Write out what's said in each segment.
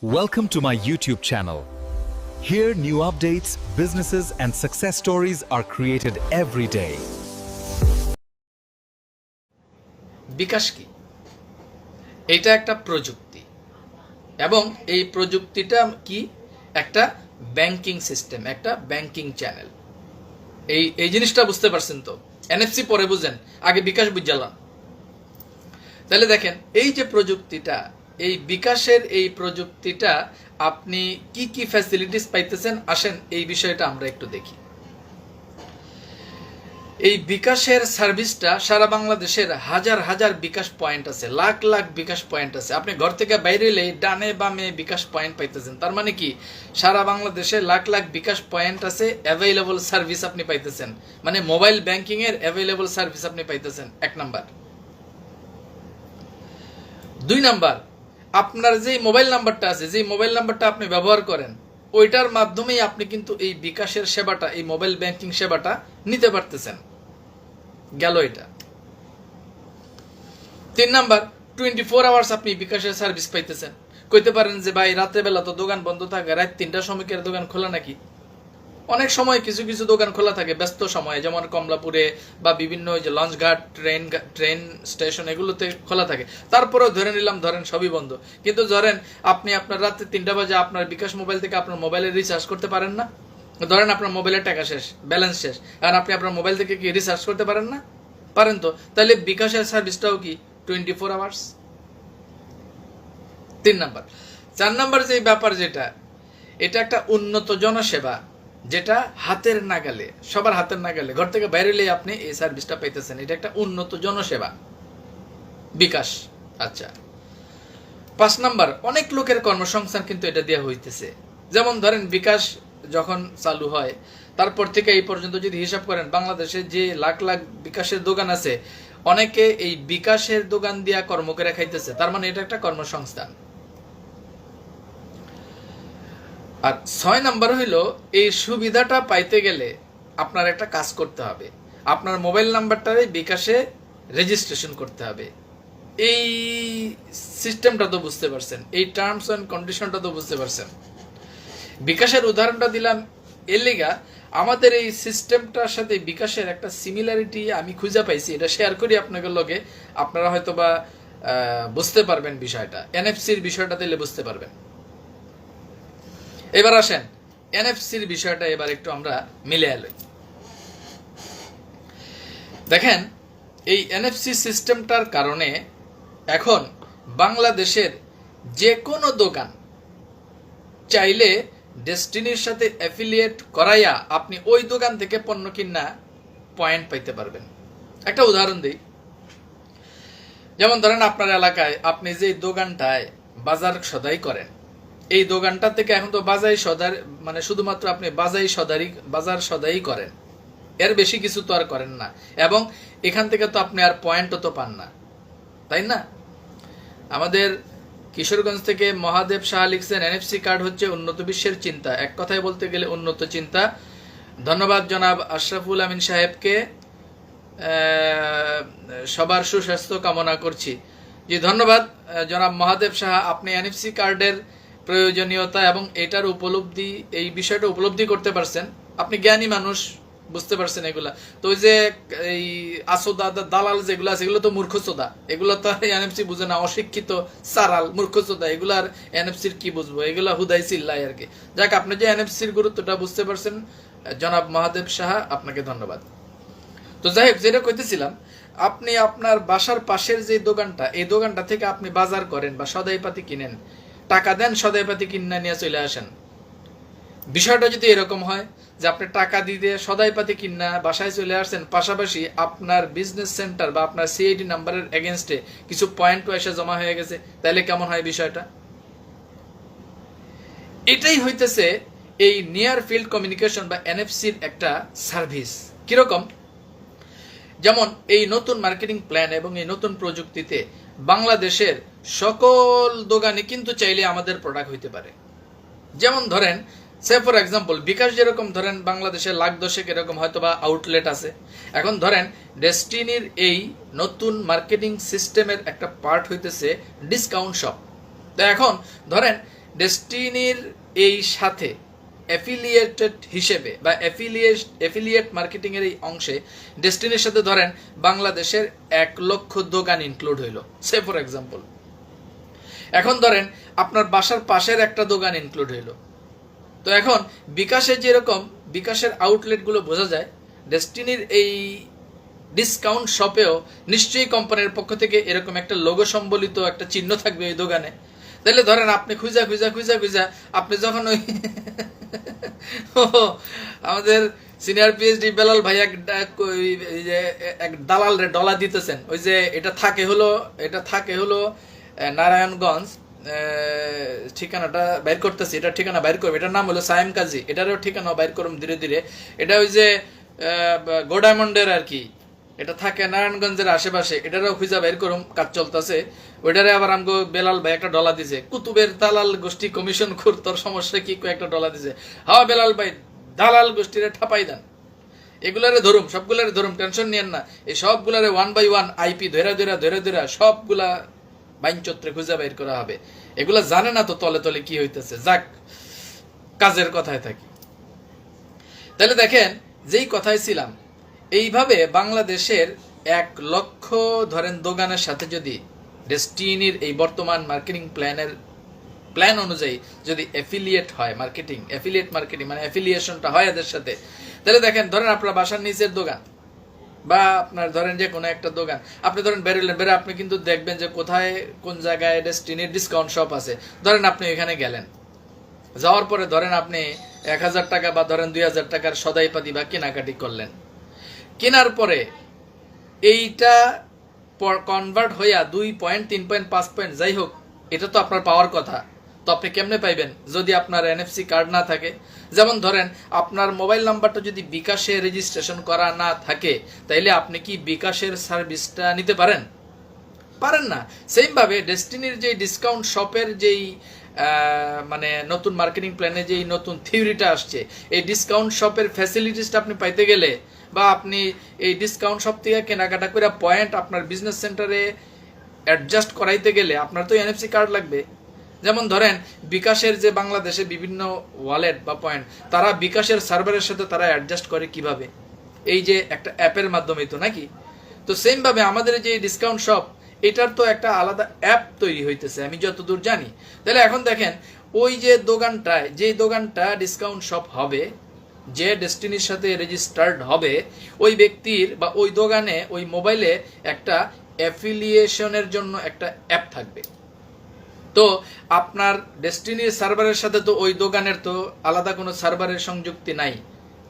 Welcome to my YouTube channel. Here, new updates, businesses, and success stories are created every day. বিকাশ কি? এটা একটা প্রযুক্তি এবং এই প্রযুক্তিটা কি একটা ব্যাংকিং সিস্টেম, একটা ব্যাংকিং চ্যানেল। এই জিনিসটা বুঝতে পারছেন তো? এনএফসি পরে বুঝেন, আগে বিকাশ বুঝালাম। তাহলে দেখেন এই যে প্রযুক্তিটা, এই বিকাশের এই প্রযুক্তিটা আপনি কি কি ফ্যাসিলিটিস পাইতেছেন, আসেন এই বিষয়টা আমরা একটু দেখি। এই বিকাশের সার্ভিসটা সারা বাংলাদেশের হাজার হাজার বিকাশ পয়েন্ট আছে, লাখ লাখ বিকাশ পয়েন্ট আছে। আপনি ঘর থেকে বাইরে এলে ডানে বামে বিকাশ পয়েন্ট পাইতেছেন। তার মানে কি সারা বাংলাদেশে লাখ লাখ বিকাশ পয়েন্ট আছে, অ্যাভেলেবল সার্ভিস আপনি পাইতেছেন, মানে মোবাইল ব্যাংকিং এর অ্যাভেলেবল সার্ভিস আপনি পাইতেছেন। এক নাম্বার। দুই নাম্বার, আপনার যে মোবাইল নাম্বারটা আছে, যে মোবাইল নাম্বারটা আপনি ব্যবহার করেন, ওইটার মাধ্যমেই আপনি কিন্তু এই বিকাশের সেবাটা, এই মোবাইল ব্যাংকিং সেবাটা নিতে পারতেছেন। গেল এটা। তিন নাম্বার, 24 আওয়ার্স আপনি বিকাশের সার্ভিস পাইতেছেন। কইতে পারেন যে ভাই রাতের বেলা তো দোকান বন্ধ থাকে, রাত 3টার সময় কি দোকান খোলা নাকি? অনেক সময় কিছু কিছু দোকান খোলা থাকে ব্যস্ত সময়ে, যেমন কমলাপুরে বা বিভিন্ন ওই যে লঞ্চঘাট, ট্রেন স্টেশন, এগুলোতে খোলা থাকে। তারপরেও ধরে নিলাম ধরেন সবই বন্ধ, কিন্তু ধরেন আপনি আপনার রাতে 3টা বাজে আপনার বিকাশ মোবাইল থেকে আপনার মোবাইলে রিচার্জ করতে পারেন না। ধরেন আপনার মোবাইলের টাকা শেষ, ব্যালেন্স শেষ, আর আপনি আপনার মোবাইল থেকে কি রিচার্জ করতে পারেন না? পারেন তো। তাহলে বিকাশের সার্ভিসটাও কি 24 আওয়ার্স। 3 নাম্বার। 4 নাম্বার যে ব্যাপার, যেটা এটা একটা উন্নত জনসেবা, যেটা হাতের নাগালে, সবার হাতের নাগালে, ঘর থেকে বাইরে এলে আপনি এই সার্ভিসটা পাইতেছেন। এটা একটা উন্নত জনসেবা, বিকাশ। আচ্ছা, 5 নাম্বার, অনেক লোকের কর্মসংস্থান কিন্তু এটা দেওয়া হইতেছে। যেমন ধরেন বিকাশ যখন চালু হয় তারপর থেকে এই পর্যন্ত যদি হিসাব করেন, বাংলাদেশে যে লাখ লাখ বিকাশের দোকান আছে, অনেকে এই বিকাশের দোকান দিয়া কর্ম করে খাইতেছে। তার মানে এটা একটা কর্মসংস্থান। আর 6 নাম্বার হইল, এই সুবিধাটা পাইতে গেলে আপনার একটা কাজ করতে হবে, আপনার মোবাইল নাম্বারটারে বিকাশে রেজিস্ট্রেশন করতে হবে। এই সিস্টেমটা তো বুঝতে পারছেন, এই টার্মস অ্যান্ড কন্ডিশনটা তো বুঝতে পারছেন। বিকাশের উদাহরণটা দিলাম এর লেগা, আমাদের এই সিস্টেমটার সাথে বিকাশের একটা সিমিলারিটি আমি খুঁজে পাইছি, এটা শেয়ার করি আপনাদের লগে। আপনারা হয়তো বা বুঝতে পারবেন বিষয়টা, এনএফসির বিষয়টা দিলে বুঝতে পারবেন। এবার আসেন এনএফসির বিষয়টা এবার একটু আমরা মিলে এলই। দেখেন এই এনএফসি সিস্টেমটার কারণে এখন বাংলাদেশের যে কোনো দোকান চাইলে ডেস্টিনির সাথে অ্যাফিলিয়েট করাইয়া আপনি ওই দোকান থেকে পণ্য কিনা পয়েন্ট পাইতে পারবেন। একটা উদাহরণ দিই। যেমন ধরেন আপনার এলাকায় আপনি যে দোকানটায় বাজার সদাই করেন, এই দোকানটা থেকে এখন তো বাজার সদাই, মানে শুধুমাত্র আপনি বাজার সদাই করেন, এর বেশি কিছু তো আর করেন না, এবং এখান থেকে তো আপনি আর পয়েন্টও তো পান না, তাই না? আমাদের কিশোরগঞ্জ থেকে মহাদেব সাহা লিখছেন, এনএফসি কার্ড হচ্ছে উন্নত বিশ্বের চিন্তা। এক কথায় বলতে গেলে উন্নত চিন্তা। ধন্যবাদ জনাব আশরাফুল আমিন সাহেবকে, সবার সুস্বাস্থ্য কামনা করছি। জি ধন্যবাদ জনাব মহাদেব সাহা, আপনি এনএফসি কার্ডের প্রয়োজনীয়তা এবং এটার উপলব্ধি, এই বিষয়টা উপলব্ধি করতে পারছেন। আপনি জ্ঞানী মানুষ, বুঝতে পারছেন এগুলা। তো ওই যে এই আসোদা দালাল যেগুলো আছে, এগুলো তো মূর্খচোদা, এগুলো তো এনএফসি বুঝে না, অশিক্ষিত সারাল মূর্খচোদা, এগুলো আর এনএফসির কি বুঝবো, এগুলা হুদাই চিল্লাই আর কি। যাক, আপনি যে এনএফসির গুরুত্বটা বুঝতে পারছেন জনাব মহাদেব সাহা, আপনাকে ধন্যবাদ। তো যাই হোক, যেটা কইতেছিলাম, আপনি আপনার বাসার পাশের যে দোকানটা, এই দোকানটা থেকে আপনি বাজার করেন বা সদাইপাতি কিনেন, টাকা দেন, সদাইপাতি কিনে নিয়ে চলে আসেন। বিষয়টা যদি এরকম হয় যে আপনি টাকা দিয়ে সদাইপাতি কিনা বাসায় চলে আসছেন, পাশাপাশি আপনার বিজনেস সেন্টার বা আপনার সিআইডি নাম্বারের এগেনস্টে কিছু পয়েন্ট এসে জমা হয়ে গেছে, তাহলে কেমন হয় বিষয়টা? এটাই হইতেছে এই নিয়ার ফিল্ড কমিউনিকেশন বা এনএফসির একটা সার্ভিস। কিরকম? যেমন এই নতুন মার্কেটিং প্ল্যান এবং এই নতুন প্রযুক্তিতে বাংলাদেশের সকল দোকানে কিন্তু চাইলে আমাদের প্রোডাক্ট হইতে পারে। যেমন ধরেন, সে ফর এক্সাম্পল, বিকাশ যেরকম ধরেন বাংলাদেশে লাখ দশেক এরকম হয়তো বা আউটলেট আছে। এখন ধরেন ডেস্টিনির এই নতুন মার্কেটিং সিস্টেমের একটা পার্ট হইতেছে ডিসকাউন্ট শপ। তো এখন ধরেন ডেস্টিনির এই সাথে অ্যাফিলিয়েটেড হিসেবে বা অ্যাফিলিয়েট মার্কেটিং এর এই অংশে ডেস্টিনির সাথে ধরেন বাংলাদেশের 1,00,000 দোকান ইনক্লুড হইল, সে ফর এক্সাম্পল। এখন ধরেন আপনার বাসার পাশের একটা দোকান ইনক্লুড হইল। তো এখন বিকাশে যেরকম বিকাশের আউটলেটগুলো বোঝা যায়, ডেস্টিনির এই ডিসকাউন্ট শপেও নিশ্চয়ই কোম্পানির পক্ষ থেকে এরকম একটা লোগো সম্বলিত একটা চিহ্ন থাকবে ওই দোকানে। তাহলে ধরেন আপনি খুঁজা আপনি যখন ওই আমাদের সিনিয়র পিএইচডি বেলাল ভাই এক দালাল রে ডলা দিতেছেন, ওই যে এটা থাকে হলো নারায়ণগঞ্জ, ঠিকানাটা বাইর করতেছি, এটা ঠিকানা বাইর করবো, এটার নাম হলো সায়েম কাজী, এটারও ঠিকানা বাইর করুন ধীরে ধীরে। এটা ওই যে গোডামন্ডের আর কি, এটা থাকে নারায়ণগঞ্জের আশেপাশে, এটারও খুঁজা বাইর করুম, কাজ চলতেছে। ওইটারে আবার আমগো বেলাল ভাই একটা ডলা দিছে, কুতুবের দালাল গোষ্ঠী কমিশন খুর, তোর সমস্যা কি, একটা ডলা দিছে। হ্যাঁ বেলাল ভাই, দালাল গোষ্ঠীরে ঠাপাই দেন, এগুলারে ধরুম, সবগুলারে ধরুম, টেনশন নিয়েন না। এই সবগুলারে 1 by 1 আইপি ধরে সবগুলা বাইনচত্রে খুঁজে বাইর করা হবে। এগুলা জানে না তো তলে তলে কি হইতেছে। যাক, কাজের কথায় থাকি। তাহলে দেখেন, যেই কথায় ছিলাম, এইভাবে বাংলাদেশের 1,00,000 ধরেন দোকানের সাথে যদি ডেস্টিনির এই বর্তমান মার্কেটিং প্ল্যান অনুযায়ী যদি অ্যাফিলিয়েট মার্কেটিং মানে অ্যাফিলিয়েশনটা হয় এদের সাথে, তাহলে দেখেন, ধরেন আপনার বাসার নিচের দোকান বা আপনার ধরেন যে কোনো একটা দোকান, আপনি ধরেন বেরোলে আপনি কিন্তু দেখবেন যে কোথায় কোন জায়গায় ডেস্টিনির ডিসকাউন্ট শপ আছে। ধরেন আপনি এখানে গেলেন, যাওয়ার পরে ধরেন আপনি 1,000 টাকা বা ধরেন 2,000 টাকার সদাইপাতি বা কেনাকাটি করলেন। কেনার পরে এইটা কনভার্ট হইয়া 2 পয়েন্ট 3 পয়েন্ট 5 পয়েন্ট যাই হোক, এটা তো আপনার পাওয়ার কথা। তো আপনি কেমনে পাইবেন যদি আপনার এনএফসি কার্ড না থাকে? যেমন ধরেন আপনার মোবাইল নাম্বারটা যদি বিকাশে রেজিস্ট্রেশন করা না থাকে, তাইলে আপনি কি বিকাশের সার্ভিসটা নিতে পারেন? পারেন না। সেম ভাবে ডেস্টিনির যে ডিসকাউন্ট শপের যেই মানে নতুন মার্কেটিং প্ল্যানে যেই নতুন থিওরিটা আসছে, এই ডিসকাউন্ট শপের ফ্যাসিলিটিসটা আপনি পাইতে গেলে বা আপনি এই ডিসকাউন্ট শপ থেকে কেনাকাটা করে পয়েন্ট আপনার বিজনেস সেন্টারে অ্যাডজাস্ট করাইতে গেলে আপনার তো এনএফসি কার্ড লাগবে। যেমন ধরেন বিকাশের যে বাংলাদেশে বিভিন্ন ওয়ালেট বা পয়েন্ট, তারা বিকাশের সার্ভারের সাথে তারা অ্যাডজাস্ট করে কিভাবে? এই যে একটা অ্যাপের মাধ্যমেই তো, নাকি? তো সেম ভাবে আমাদের যে ডিসকাউন্ট শপ, এটার তো একটা আলাদা অ্যাপ তৈরি হইতেছে আমি যতদূর জানি। তাহলে এখন দেখেন, ওই যে দোকানটা ডিসকাউন্ট শপ হবে, যে ডেস্টিনির সাথে রেজিস্টার্ড হবে, ওই ব্যক্তির বা ওই দোকানে ওই মোবাইলে একটা অ্যাফিলিয়েশনের জন্য একটা অ্যাপ থাকবে। তো আপনার ডেস্টিনির সার্ভারের সাথে তো ওই দোকানের তো আলাদা কোনো সার্ভারের সংযুক্তি নাই।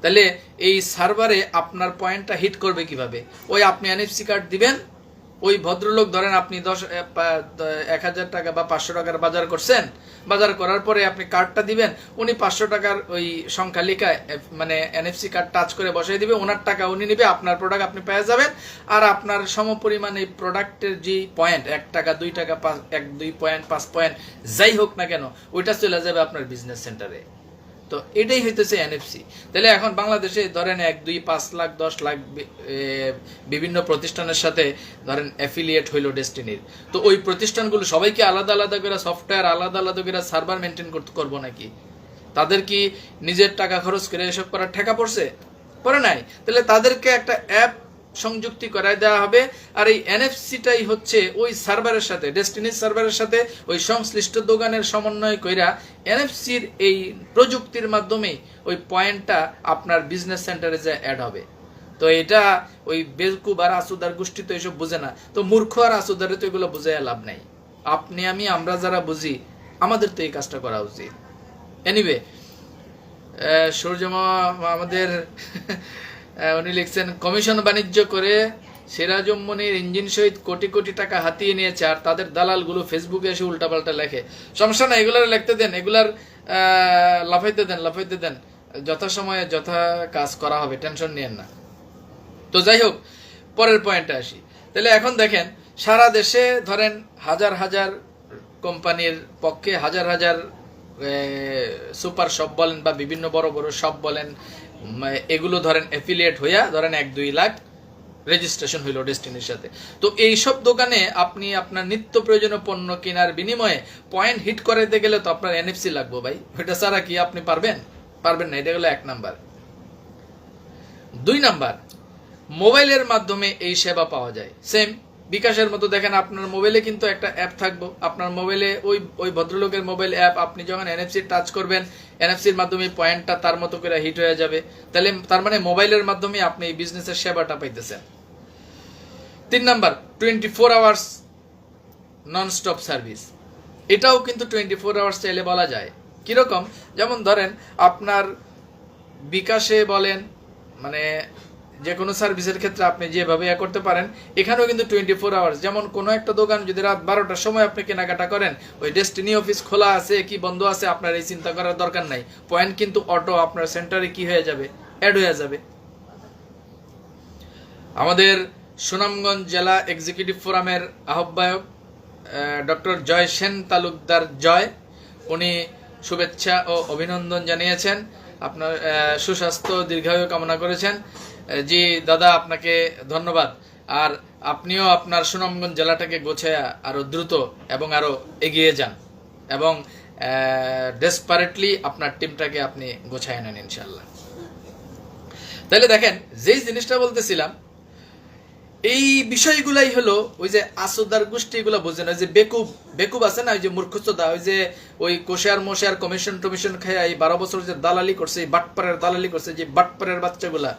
তাহলে এই সার্ভারে আপনার পয়েন্টটা হিট করবে কিভাবে? ওই আপনি এনএফসি কার্ড দিবেন, ওই ভদ্রলোক ধরেন আপনি 1,000 টাকা বা 500 টাকার বাজার করছেন, বাজার করার পরে আপনি কার্ডটা দিবেন, উনি 500 টাকার ওই সংখ্যা লেখা মানে এনএফসি কার্ড টাচ করে বসাই দিবে, ওনার টাকা উনি নিবে, আপনার প্রোডাক্ট আপনি পেয়ে যাবেন। আর আপনার সমপরিমাণ এই প্রোডাক্টের যে পয়েন্ট, 1 টাকা 2 টাকা 2 পয়েন্ট 5 পয়েন্ট যাই হোক না কেন, ওইটা চলে যাবে আপনার বিজনেস সেন্টারে। তো এটাই হইতেছে এনএফসি। তাহলে এখন বাংলাদেশে ধরেন 1, 2, 5 লাখ 10 লাখ বিভিন্ন প্রতিষ্ঠানের সাথে ধরেন অ্যাফিলিয়েট হইল ডেস্টিনির। তো ওই প্রতিষ্ঠানগুলো সবাইকে আলাদা আলাদা করে সফটওয়্যার, আলাদা আলাদা করে সার্ভার মেনটেন করবো নাকি? তাদের কি নিজের টাকা খরচ করে এসব করার ঠেকা পড়ে নাই? তাহলে তাদেরকে একটা অ্যাপ সংযুক্তি করায় দেওয়া হবে। আর এই এনএফসিটাই হচ্ছে ওই সার্ভারের সাথে, ডেস্টিনির সার্ভারের সাথে ওই সংশ্লিষ্ট দোকানের সমন্বয় কইরা এনএফসির এই প্রযুক্তির মাধ্যমে ওই পয়েন্টটা আপনার বিজনেস সেন্টারে যে অ্যাড হবে। তো এটা ওই বেকুব আর আসুদার গোষ্ঠী তো এসব বুঝে না। তো মূর্খ আর আসুদারে তো এগুলো বুঝে লাভ নাই। আপনি আমরা যারা বুঝি, আমাদের তো এই কাজটা করা উচিত। এনিওয়ে, সূর্যমা আমাদের উনি লিখছেন, কমিশন বাণিজ্য করে সিরাজুম্মনির ইঞ্জিন সহিত কোটি কোটি টাকা হাতিয়ে নিয়েছে, আর তাদের দালালগুলো ফেসবুকে এসে উল্টাপাল্টা লেখে। সমস্যা না, এগুলার লিখতে দেন, এগুলার লাফাইতে দেন, যথাসময়ে যথা কাজ করা হবে, টেনশন নিয়েন না। তো যাই হোক, পরের পয়েন্টে আসি। তাহলে এখন দেখেন, সারা দেশে ধরেন হাজার হাজার কোম্পানির পক্ষে হাজার হাজার সুপার শপ বলেন বা বিভিন্ন বড় বড় শপ বলেন, এগুলো ধরেন অ্যাফিলিয়েট হইয়া ধরেন 1-2 লাখ রেজিস্ট্রেশন হইলো ডেস্টিনির সাথে। তো এইসব দোকানে আপনি আপনার নিত্য প্রয়োজনীয় পণ্য কেনার বিনিময়ে পয়েন্ট হিট করাইতে গেলে তো আপনার এনএফসি লাগবে ভাই। ওইটা ছাড়া কি আপনি পারবেন না। এটা হলো 1 নাম্বার। 2 নাম্বার, মোবাইলের মাধ্যমে এই সেবা পাওয়া যায়। সেম বিকাশের মতো দেখেন, আপনার মোবাইলে কিন্তু একটা অ্যাপ থাকবো। আপনার মোবাইলে ওই ভদ্রলোকের মোবাইল অ্যাপ, আপনি যখন এনএফসি টাচ করবেন, এনএফসির মাধ্যমে পয়েন্টটা তার মতো করে হিট হয়ে যাবে। তাহলে তার মানে মোবাইলের মাধ্যমে আপনি এই বিজনেসের সেবাটা পাইতেছেন। 3 number, 24 hours non stop service. এটাও কিন্তু 24 আওয়ার্স চাইলে বলা যায়। কিরকম? যেমন ধরেন আপনার বিকাশে বলেন, মানে যে কোনো সার্ভিসের ক্ষেত্রে আপনি যেভাবে করতে পারেন, এখানেও কিন্তু 24 আওয়ার্স। যেমন কোনো একটা দোকান যদি রাত 12টার সময় আপনি কেনাকাটা করেন, ওই ডেস্টিনি অফিস খোলা আছে কি বন্ধ আছে আপনার এই চিন্তা করার দরকার নাই। পয়েন্ট কিন্তু অটো আপনার সেন্টারে কি হয়ে যাবে, অ্যাড হয়ে যাবে। আমাদের সুনামগঞ্জ জেলা এক্সিকিউটিভ ফোরামের আহ্বায়ক ডক্টর জয় সেন তালুকদার জয়, উনি শুভেচ্ছা ও অভিনন্দন জানিয়েছেন, আপনার সুস্বাস্থ্য দীর্ঘায়ু কামনা করেছেন। জি দাদা, আপনাকে ধন্যবাদ। আর আপনিও আপনার সুনামগঞ্জ জেলাটাকে গোছায়া আরো দ্রুত এবং আরো এগিয়ে যান, এবং ডেসপারেটলি আপনার টিমটাকে আপনি গোছায় নেন ইনশাল্লাহ। তাহলে দেখেন, যেই জিনিসটা বলতেছিলাম, এই বিষয়গুলাই হলো ওই যে আসুদার গোষ্ঠী, এগুলো বোঝে না। ওই যে বেকুব আছে না, ওই যে মূর্খচোদা, ওই কোষার কমিশন টমিশন খেয়ে এই 12 বছর যে দালালি করছে, এই বাটপাড়ের দালালি করছে, যে বাটপাড়ের বাচ্চাগুলা,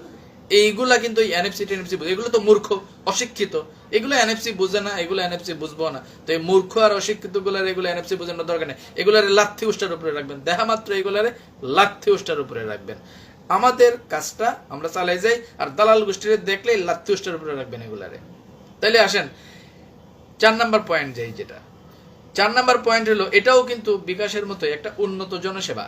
এইগুলা কিন্তু এনএফসি টেনএফসি এগুলো তো মূর্খ অশিক্ষিত, এগুলো এনএফসি বুঝে না, এগুলো এনএফসি বুঝবো না। তো এই মূর্খ আর অশিক্ষিত গুলার এগুলো এনএফসি বোঝানোর দরকার নেই। এগুলারে লাথি উষ্টার উপরে রাখবেন, দেখা মাত্র এগুলারে লাথি উষ্টার উপরে রাখবেন। আমাদের কাজটা আমরা চালাই যাই, আর দালাল গোষ্ঠীর দেখলেই লাথি উষ্টার উপরে রাখবেন এগুলারে। তাইলে আসেন 4 নাম্বার পয়েন্ট যাই, যেটা 4 নাম্বার পয়েন্ট হলো, এটাও কিন্তু বিকাশের মতো একটা উন্নত জনসেবা,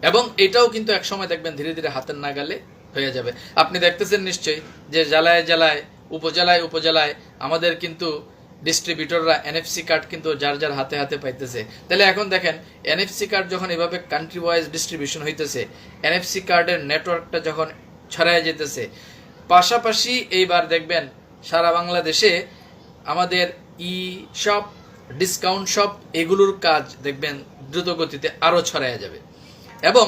এবং এটাও কিন্তু এক সময় দেখবেন ধীরে ধীরে হাতের নাগালে হয়ে যাবে। আপনি দেখতেছেন নিশ্চয়ই যে জেলায় জেলায়, উপজেলায় আমাদের কিন্তু ডিস্ট্রিবিউটররা এনএফসি কার্ড কিন্তু যার যার হাতে হাতে পাইতেছে। তাহলে এখন দেখেন, এনএফসি কার্ড যখন এভাবে কান্ট্রি ওয়াইজ ডিস্ট্রিবিউশন হইতেছে, এনএফসি কার্ডের নেটওয়ার্কটা যখন ছড়ায় যেতেছে, পাশাপাশি এইবার দেখবেন সারা বাংলাদেশে আমাদের ই শপ, ডিসকাউন্ট শপ, এগুলোর কাজ দেখবেন দ্রুত গতিতে আরো ছড়ায় যাবে। এবং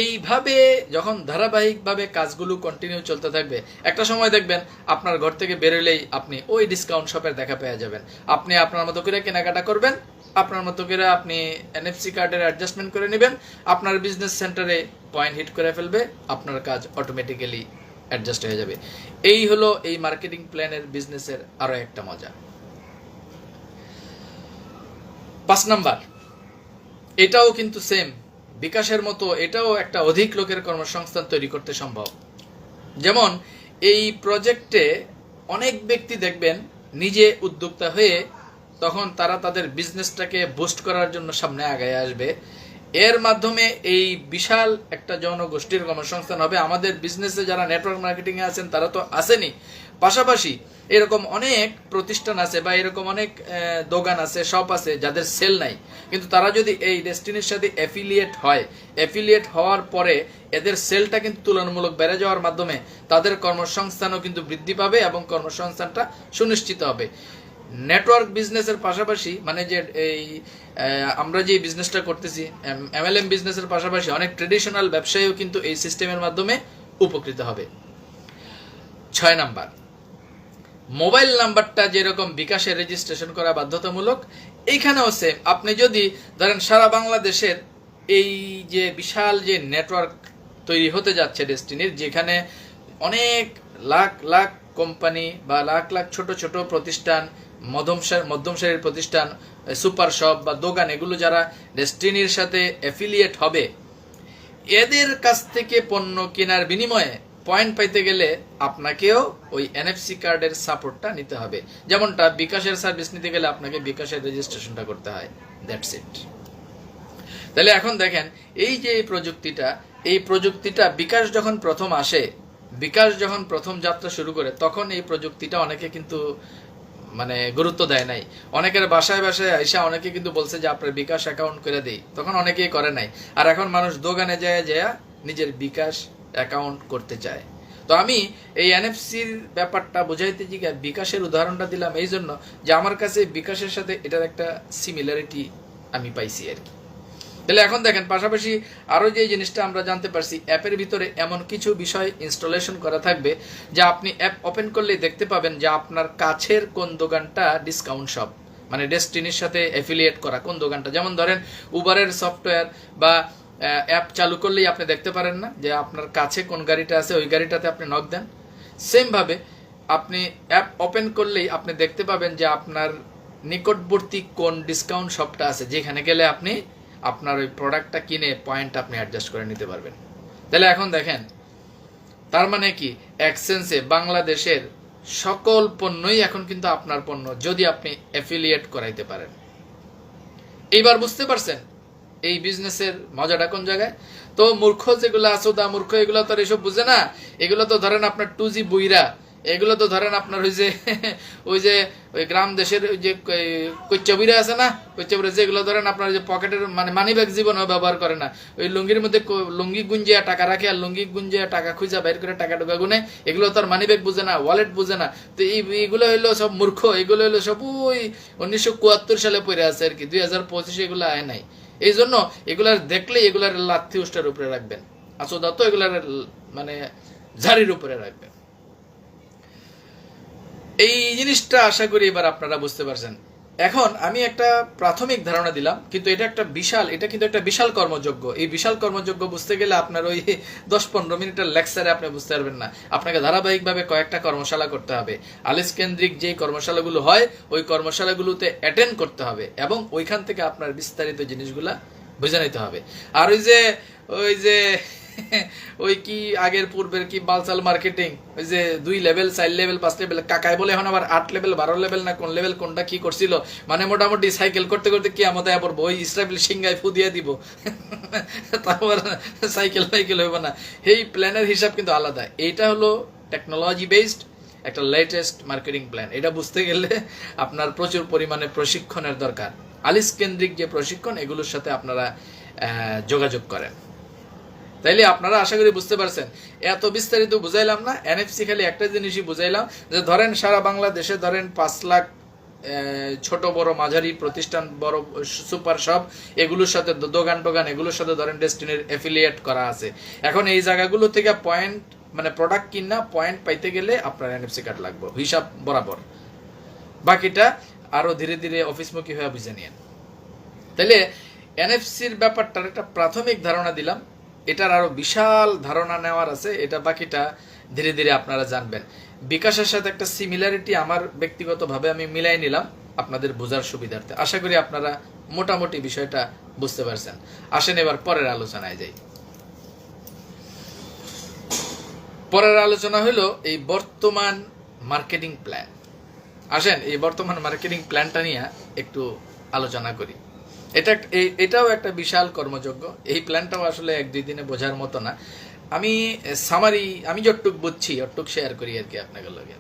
এইভাবে যখন ধারাবাহিকভাবে কাজগুলো কন্টিনিউ চলতে থাকবে, একটা সময় দেখবেন আপনার ঘর থেকে বেরোলেই আপনি ওই ডিসকাউন্ট শপের দেখা পেয়ে যাবেন। আপনি আপনার মতো করে কেনাকাটা করবেন, আপনার মতো করে আপনি এনএফসি কার্ডের অ্যাডজাস্টমেন্ট করে নেবেন, আপনার বিজনেস সেন্টারে পয়েন্ট হিট করে ফেলবে, আপনার কাজ অটোমেটিক্যালি অ্যাডজাস্ট হয়ে যাবে। এই হলো এই মার্কেটিং প্ল্যানের বিজনেসের আরো একটা মজা। 5 নাম্বার, এটাও কিন্তু সেম বিকাশের মতো, এটাও একটা অধিক লোকের কর্মসংস্থান তৈরি করতে সম্ভব। যেমন এই প্রজেক্টে অনেক ব্যক্তি দেখবেন নিজে উদ্যোক্তা হয়ে তখন তারা তাদের বিজনেসটাকে বুস্ট করার জন্য সামনে আগায় আসবে। এর মাধ্যমে এই বিশাল একটা জনগোষ্ঠীর কর্মসংস্থান হবে। আমাদের বিজনেসে যারা নেটওয়ার্ক মার্কেটিংয়ে আছেন তারা তো আসেনি, পাশাপাশি এরকম অনেক প্রতিষ্ঠান আছে বা এরকম অনেক দোকান আছে, শপ আছে যাদের সেল নাই, কিন্তু তারা যদি এই ডেস্টিনির সাথে অ্যাফিলিয়েট হওয়ার পরে এদের সেলটা কিন্তু তুলনামূলক বেড়ে যাওয়ার মাধ্যমে তাদের কর্মসংস্থানও কিন্তু বৃদ্ধি পাবে এবং কর্মসংস্থানটা সুনিশ্চিত হবে। নেটওয়ার্ক বিজনেসের পাশাপাশি, মানে যে এই আমরা যে বিজনেসটা করতেছি এমএলএম বিজনেসের পাশাপাশি অনেক ট্রেডিশনাল ব্যবসায়ীও কিন্তু এই সিস্টেমের মাধ্যমে উপকৃত হবে। 6 নাম্বার, মোবাইল নাম্বারটা যেরকম বিকাশে রেজিস্ট্রেশন করা বাধ্যতামূলক, এইখানেও সেম। আপনি যদি ধরেন সারা বাংলাদেশের এই যে বিশাল যে নেটওয়ার্ক তৈরি হতে যাচ্ছে ডেস্টিনির, যেখানে অনেক লাখ লাখ কোম্পানি বা লাখ লাখ ছোট ছোট প্রতিষ্ঠান, মধ্যম সারির প্রতিষ্ঠান, সুপার শপ বা দোকান, এগুলো যারা ডেস্টিনির সাথে অ্যাফিলিয়েট হবে, এদের কাছ থেকে পণ্য কেনার বিনিময়ে পয়েন্ট পাইতে গেলে আপনাকেও ওই এনএফসি কার্ডের সাপোর্টটা নিতে হবে। যেমনটা বিকাশের সার্ভিস নিতে গেলে আপনাকে বিকাশের রেজিস্ট্রেশনটা করতে হয়, দ্যাটস ইট। তাহলে এখন দেখেন, এই যে এই প্রযুক্তিটা বিকাশ যখন প্রথম আসে, বিকাশ যখন প্রথম যাত্রা শুরু করে, তখন এই প্রযুক্তিটা অনেকে কিন্তু মানে গুরুত্ব দেয় নাই। অনেকের বাসায় আইসা অনেকে কিন্তু বলছে যে আপনার বিকাশ অ্যাকাউন্ট করে দেই, তখন অনেকেই করে নাই। আর এখন মানুষ দোকানে যায় নিজের বিকাশ অ্যাকাউন্ট করতে চায়। তো আমি এই এনএফসির ব্যাপারটা বোঝাইতে গিয়ে বিকাশের উদাহরণটা দিলাম এই জন্য যে আমার কাছে বিকাশের সাথে এটার একটা সিমিলারিটি আমি পাইছি আর কি। তাহলে এখন দেখেন পাশাপাশি আরও যে জিনিসটা আমরা জানতে পারছি, অ্যাপের ভিতরে এমন কিছু বিষয় ইনস্টলেশন করা থাকবে যা আপনি অ্যাপ ওপেন করলেই দেখতে পাবেন যে আপনার কাছের কোন দোকানটা ডিসকাউন্ট শপ, মানে ডেস্টিনির সাথে অ্যাফিলিয়েট করা কোন দোকানটা। যেমন ধরেন উবারের সফটওয়্যার বা অ্যাপ চালু করলেই আপনি দেখতে পারেন না যে আপনার কাছে কোন গাড়িটা আছে, ওই গাড়িটাতে আপনি নক দেন। সেমভাবে আপনি অ্যাপ ওপেন করলেই আপনি দেখতে পাবেন যে আপনার নিকটবর্তী কোন ডিসকাউন্ট শপটা আছে, যেখানে গেলে আপনি আপনার ওই প্রোডাক্টটা কিনে পয়েন্ট আপনি অ্যাডজাস্ট করে নিতে পারবেন। তাহলে এখন দেখেন, তার মানে কি এক্সচেঞ্জে বাংলাদেশের সকল পণ্যই এখন কিন্তু আপনার পণ্য, যদি আপনি অ্যাফিলিয়েট করাইতে পারেন। এইবার বুঝতে পারছেন এই বিজনেসের মজাটা কোন জায়গায়? তো মূর্খ যেগুলো আছে, মূর্খ এগুলো তো আর এসব বুঝে না। এগুলো তো ধরেন আপনার 2G বুইরা, এগুলো তো ধরেন আপনার ওই গ্রাম দেশের ওই যে কচ্চা বুইরা আছে না, কচ্চা বুইরা যেগুলো ধরেন আপনার যে পকেটের মানে মানি ব্যাগ জীবনেও ব্যবহার করে না, ওই লুঙ্গির মধ্যে লুঙ্গি গুঞ্জিয়া টাকা রাখে আর লুঙ্গি গুঞ্জিয়া টাকা খুঁজা বাইর করে টাকা ঢোকা গুনে, এগুলো তো আর মানি ব্যাগ বুঝে না, ওয়ালেট বুঝে না। তো এইগুলো হইলো সব মূর্খ, এগুলো হইলো সব ওই 1974 সালে পড়ে আছে আর কি, 2025 এগুলো আয় নাই। এই জন্য এগুলার দেখলে এগুলার লাথি উষ্টার উপরে রাখবেন, আসলে তো এগুলার মানে ঝাড়ির উপরে রাখবেন। এই জিনিসটা আশা করি এবার আপনারা বুঝতে পারছেন। এখন আমি একটা প্রাথমিক ধারণা দিলাম, কিন্তু এটা কিন্তু একটা বিশাল কর্মযজ্ঞ। এই বিশাল কর্মযজ্ঞ বুঝতে গেলে আপনার ওই 10-15 মিনিটের লেকচারে আপনি বুঝতে পারবেন না। আপনাকে ধারাবাহিকভাবে কয়েকটা কর্মশালা করতে হবে। আলিস কেন্দ্রিক যেই কর্মশালাগুলো হয় ওই কর্মশালাগুলোতে অ্যাটেন্ড করতে হবে এবং ওইখান থেকে আপনার বিস্তারিত জিনিসগুলা বুঝে নিতে হবে। আর ওই কি আগের পূর্বের কি বালসাল মার্কেটিং, ওই যে 2 লেভেল 4 লেভেল 5 লেভেল কাকায় বলে, এখন আবার 8 লেভেল 12 লেভেল না কোন লেভেল কোনটা কি করছিল, মানে মোটামুটি সাইকেল করতে করতে কি আমাদের আবার বই ইসরাফিল সিংহায় ফু দিয়ে দিব, তারপর সাইকেল হইব না। এই প্ল্যানের হিসাব কিন্তু আলাদা। এইটা হলো টেকনোলজি বেসড একটা লেটেস্ট মার্কেটিং প্ল্যান। এটা বুঝতে গেলে আপনার প্রচুর পরিমাণে প্রশিক্ষণের দরকার। আলিস কেন্দ্রিক যে প্রশিক্ষণ, এগুলোর সাথে আপনারা যোগাযোগ করেন। তাইলে আপনারা আশা করি বুঝতে পারছেন। এত বিস্তারিত বুঝাইলাম না, এনএফসি খালি একটা জিনিসই বুঝাইলাম যে ধরেন সারা বাংলাদেশে ধরেন 5 লাখ ছোট বড় মাঝারি প্রতিষ্ঠান, বড় সুপার শপ, এগুলোর সাথে দোকান এগুলোর সাথে ধরেন ডেস্টিনির অ্যাফিলিয়েট করা আছে। এখন এই জায়গাগুলো থেকে পয়েন্ট মানে প্রোডাক্ট কিনা পয়েন্ট পাইতে গেলে আপনার এনএফসি কার্ড লাগবে হিসাব বরাবর। বাকিটা আরো ধীরে ধীরে অফিসমুখী হয়ে বুঝে নিন। তাহলে এনএফসির ব্যাপারটার একটা প্রাথমিক ধারণা দিলাম, এটার আরো বিশাল ধারণা নেওয়ার আছে, এটা বাকিটা ধীরে ধীরে আপনারা জানবেন। বিকাশের সাথে একটা সিমিলারিটি আমার ব্যক্তিগতভাবে আমি মিলাই নিলাম আপনাদের বোঝার সুবিধার্থে। আশা করি আপনারা মোটামুটি বিষয়টা বুঝতে পারছেন। আসেন এবার পরের আলোচনায় যাই। পরের আলোচনা হলো এই বর্তমান মার্কেটিং প্ল্যান। আসেন এই বর্তমান মার্কেটিং প্ল্যানটা নিয়ে একটু আলোচনা করি। এটাও একটা বিশাল কর্মযজ্ঞ। এই প্ল্যানটাও আসলে 1-2 দিনে বোঝার মতো না। আমি যতটুক বুঝছি অতটুক শেয়ার করি আর কি আপনাদের লগে।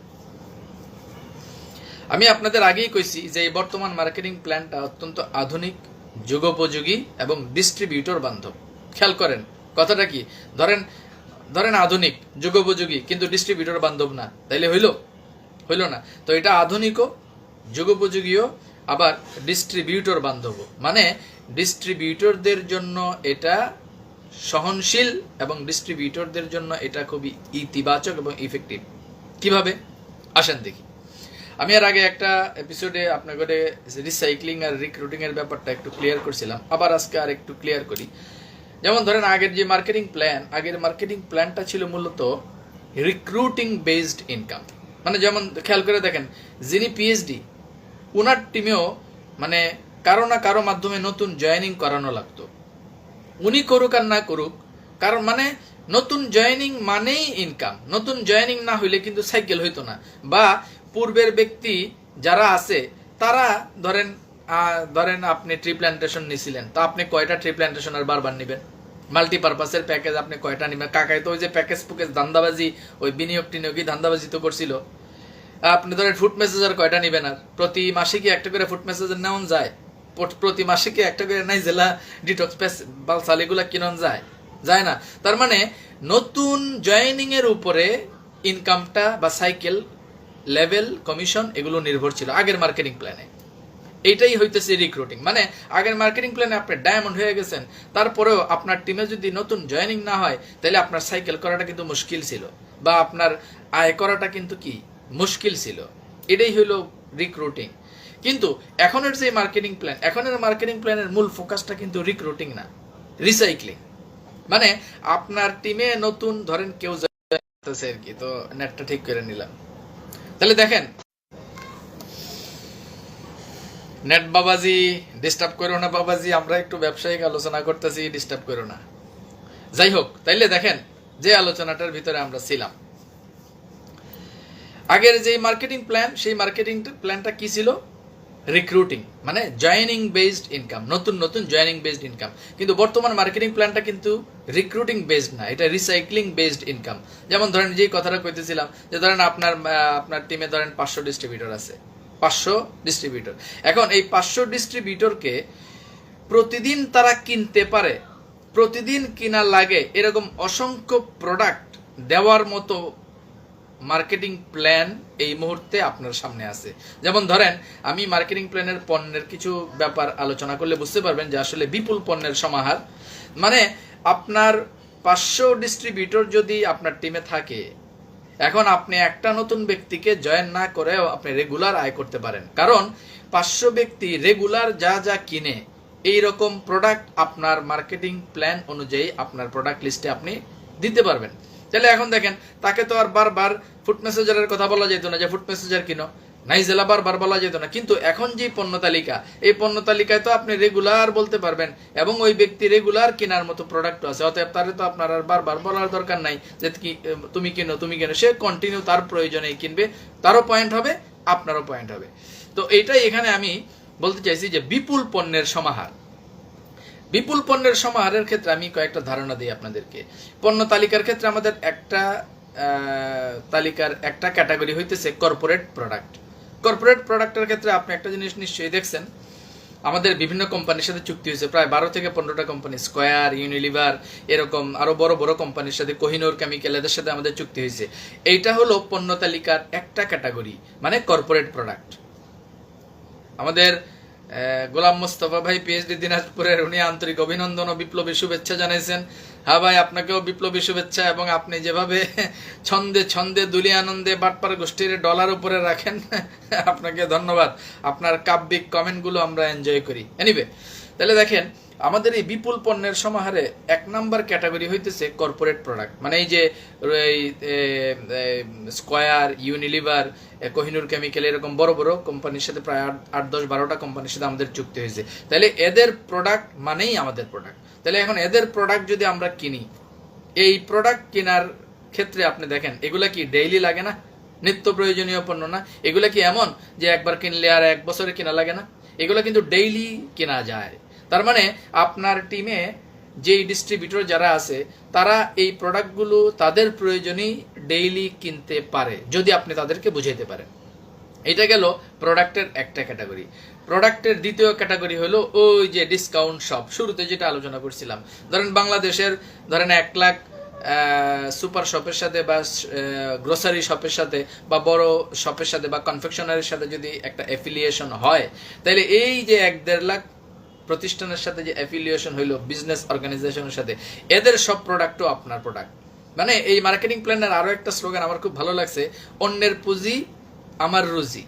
আমি আপনাদের আগেই কইছি যে এই বর্তমান মার্কেটিং প্ল্যানটা অত্যন্ত আধুনিক, যুগোপযোগী এবং ডিস্ট্রিবিউটর বান্ধব। খেয়াল করেন কথাটা কি, ধরেন আধুনিক যুগোপযোগী কিন্তু ডিস্ট্রিবিউটর বান্ধব না, তাইলে হইল না। তো এটা আধুনিকও, যুগোপযোগীও, আবার ডিস্ট্রিবিউটর বান্ধব, মানে ডিস্ট্রিবিউটরদের জন্য এটা সহনশীল এবং ডিস্ট্রিবিউটরদের জন্য এটা খুবই ইতিবাচক এবং ইফেক্টিভ। কিভাবে আসেন দেখি। আমি আর আগে একটা এপিসোডে আপনাদের রিসাইক্লিং আর রিক্রুটিং এর ব্যাপারটা একটু ক্লিয়ার করছিলাম, আবার আজকে আর একটু ক্লিয়ার করি। যেমন ধরেন আগের মার্কেটিং প্ল্যানটা ছিল মূলত রিক্রুটিং বেসড ইনকাম। মানে যেমন খেয়াল করে দেখেন, যিনি পিএইচডি ওনার টিমেও মানে কারো না কারো মাধ্যমে নতুন জয়েনিং করানো লাগতো। উনি করুক আর না করুক, কারণ মানে নতুন জয়েনিং মানেই ইনকাম। নতুন জয়েনিং না হইলে কিন্তু সাইকেল হইতো না। বা পূর্বের ব্যক্তি যারা আছে তারা ধরেন আপনি ট্রি প্ল্যান্টেশন নিছিলেন, তো আপনি কয়টা ট্রি প্ল্যান্টেশন আর বারবার নেবেন? মাল্টিপারপাসের প্যাকেজ আপনি কয়টা নেবেন? কাকায় তো ওই যে প্যাকেজ ধান্দাবাজি, ওই বিনিয়োগ টিনিয়োগই ধান্দাবাজি তো করছিল। আপনি ধরেন ফুড মেসেজার কয়টা নেবেন? আর প্রতি মাসে কি একটা করে ফুড মেসেজার নেওয়া যায়? প্রতি মাসে কি একটা করে নাই জেলা ডিটক্স বালসাল এগুলা কিনন যায় না। তার মানে নতুন জয়েনিং এর উপরে ইনকামটা বা সাইকেল লেভেল কমিশন এগুলো নির্ভর ছিল আগের মার্কেটিং প্ল্যানে। এইটাই হইতেছে রিক্রুটিং। মানে আগের মার্কেটিং প্ল্যানে আপনি ডায়মন্ড হয়ে গেছেন, তারপরেও আপনার টিমে যদি নতুন জয়েনিং না হয় তাহলে আপনার সাইকেল করাটা কিন্তু মুশকিল ছিল, বা আপনার আয় করাটা কিন্তু কি মুশকিল ছিল। এটাই হইল রিক্রুটিং। কিন্তু এখনের যে মার্কেটিং প্ল্যান, এখনের মার্কেটিং প্ল্যানের মূল ফোকাসটা কিন্তু রিক্রুটিং না, রিসাইক্লিং। মানে আপনার টিমে নতুন ধরেন কেউ যাচ্ছে আর কি, তো নেটটা ঠিক করে নিলাম। তাহলে দেখেন, নেট বাবাজি ডিস্টার্ব করো না বাবাজি, আমরা একটু ব্যবসায়িক আলোচনা করতেছি, ডিস্টার্ব করো না। যাই হোক, তাইলে দেখেন যে আলোচনাটার ভিতরে আমরা ছিলাম, আগের যে মার্কেটিং প্ল্যান, সেই মার্কেটিং প্ল্যানটা কি ছিল? রিক্রুটিং, মানে জয়েনিং বেসড ইনকাম, নতুন নতুন জয়েনিং বেসড ইনকাম। কিন্তু বর্তমান মার্কেটিং প্ল্যানটা কিন্তু রিক্রুটিং বেসড না, এটা রিসাইক্লিং বেসড ইনকাম। যেমন ধরেন যে কথাটা কইতেছিলাম, যে ধরেন আপনার টিমে ধরেন 500 ডিস্ট্রিবিউটর আছে, 500 ডিস্ট্রিবিউটর। এখন এই 500 ডিস্ট্রিবিউটরকে প্রতিদিন তারা কিনতে পারে, প্রতিদিন কিনা লাগে এরকম অসংখ্য প্রোডাক্ট দেওয়ার মতো মার্কেটিং প্ল্যান এই মুহূর্তে আপনার সামনে আছে। যেমন ধরেন, আমি মার্কেটিং প্ল্যানের পণ্যের কিছু ব্যাপার আলোচনা করলে বুঝতে পারবেন যে আসলে বিপুল পণ্যের সমাহার। মানে আপনার 500 ডিস্ট্রিবিউটর যদি আপনার টিমে থাকে, এখন আপনি একটা নতুন ব্যক্তিকে জয়েন না করেও আপনি রেগুলার আয় করতে পারেন, কারণ 500 ব্যক্তি রেগুলার যা যা কিনে এই রকম প্রোডাক্ট আপনার মার্কেটিং প্ল্যান অনুযায়ী আপনার প্রোডাক্ট লিস্টে আপনি দিতে পারবেন। তাহলে এখন দেখেন, তাকে তো আর বারবার ফুড মেসেঞ্জারের কথা বলা যেত না যে ফুড মেসেঞ্জার কিনো, নাইজেলা বারবার বলা যেত না। কিন্তু এখন যে পণ্য তালিকা, এই পণ্য তালিকায় তো আপনি রেগুলার বলতে পারবেন, এবং ওই ব্যক্তি রেগুলার কেনার মতো প্রোডাক্ট আছে, অতএব তারে তো আপনার আর বারবার বলার দরকার নাই যে তুমি কিনো তুমি কিনো। সে কন্টিনিউ তার প্রয়োজনেই কিনবে, তারও পয়েন্ট হবে, আপনারও পয়েন্ট হবে। তো এইটাই এখানে আমি বলতে চাইছি যে বিপুল পণ্যের সমাহার। বিপুল পণ্যের সমাহারের ক্ষেত্রে আমি কয়েকটা ধারণা দিই আপনাদেরকে। পণ্য তালিকার ক্ষেত্রে আমাদের একটা তালিকার একটা ক্যাটাগরি হইতেছে কর্পোরেট প্রোডাক্ট। কর্পোরেট প্রোডাক্টের ক্ষেত্রে আপনি একটা জিনিস নিশ্চয়ই দেখছেন, আমাদের বিভিন্ন কোম্পানির সাথে চুক্তি হয়েছে, প্রায় 12 থেকে 15টা কোম্পানি, স্কয়ার, ইউনিলিভার, এরকম আরো বড় বড় কোম্পানির সাথে, কোহিনুর কেমিক্যাল, এদের সাথে আমাদের চুক্তি হয়েছে। এইটা হলো পণ্য তালিকার একটা ক্যাটাগরি, মানে কর্পোরেট প্রোডাক্ট। আমাদের গোলাম মোস্তফা ভাই পিএইচডি দিনাজপুরের, উনি আন্তরিক অভিনন্দন ও বিপ্লবী শুভেচ্ছা জানাইছেন। হ্যাঁ ভাই, আপনাকেও বিপ্লবী শুভেচ্ছা, এবং আপনি যেভাবে ছন্দে ছন্দে দুলি আনন্দে বাটপার গোষ্ঠীর ডলার উপরে রাখেন, আপনাকে ধন্যবাদ। আপনার কাব্যিক কমেন্টগুলো আমরা এনজয় করি। এনিওয়ে, তাহলে দেখেন, আমাদের এই বিপুল পণ্যের সমাহারে 1 নাম্বার ক্যাটাগরি হইতেছে কর্পোরেট প্রোডাক্ট। মানে এই যে স্কয়ার, ইউনিলিভার, কোহিনুর কেমিক্যাল, এরকম বড় বড় কোম্পানির সাথে প্রায় 8, 10, 12টা কোম্পানির সাথে আমাদের চুক্তি হয়েছে। তাহলে এদের প্রোডাক্ট মানেই আমাদের প্রোডাক্ট। তাহলে এখন এদের প্রোডাক্ট যদি আমরা কিনি, এই প্রোডাক্ট কেনার ক্ষেত্রে আপনি দেখেন, এগুলা কি ডেইলি লাগে না? নিত্য প্রয়োজনীয় পণ্য না? এগুলা কি এমন যে একবার কিনলে আর 1 বছরে কেনা লাগে না? এগুলা কিন্তু ডেইলি কেনা যায়। তার মানে আপনার টিমে যেই ডিস্ট্রিবিউটর যারা আছে, তারা এই প্রোডাক্টগুলো তাদের প্রয়োজনেই ডেইলি কিনতে পারে, যদি আপনি তাদেরকে বুঝাইতে পারেন। এটা গেল প্রোডাক্টের একটা ক্যাটাগরি। প্রোডাক্টের দ্বিতীয় ক্যাটাগরি হলো ওই যে ডিসকাউন্ট শপ, শুরুতে যেটা আলোচনা করছিলাম। ধরেন বাংলাদেশের 1 লাখ সুপার শপের সাথে বা গ্রোসারি শপের সাথে বা বড় শপের সাথে বা কনফেকশনারির সাথে যদি একটা অ্যাফিলিয়েশন হয়, তাহলে এই যে 1-1.5 লাখ প্রতিষ্ঠানের সাথে যে অ্যাফিলিয়েশন হইলো, বিজনেস অর্গানাইজেশনের সাথে, এদের সব প্রোডাক্টও আপনার প্রোডাক্ট। মানে এই মার্কেটিং প্ল্যানের আরো একটা স্লোগান আমার খুব ভালো লাগছে, অন্যের পুঁজি আমার রুজি।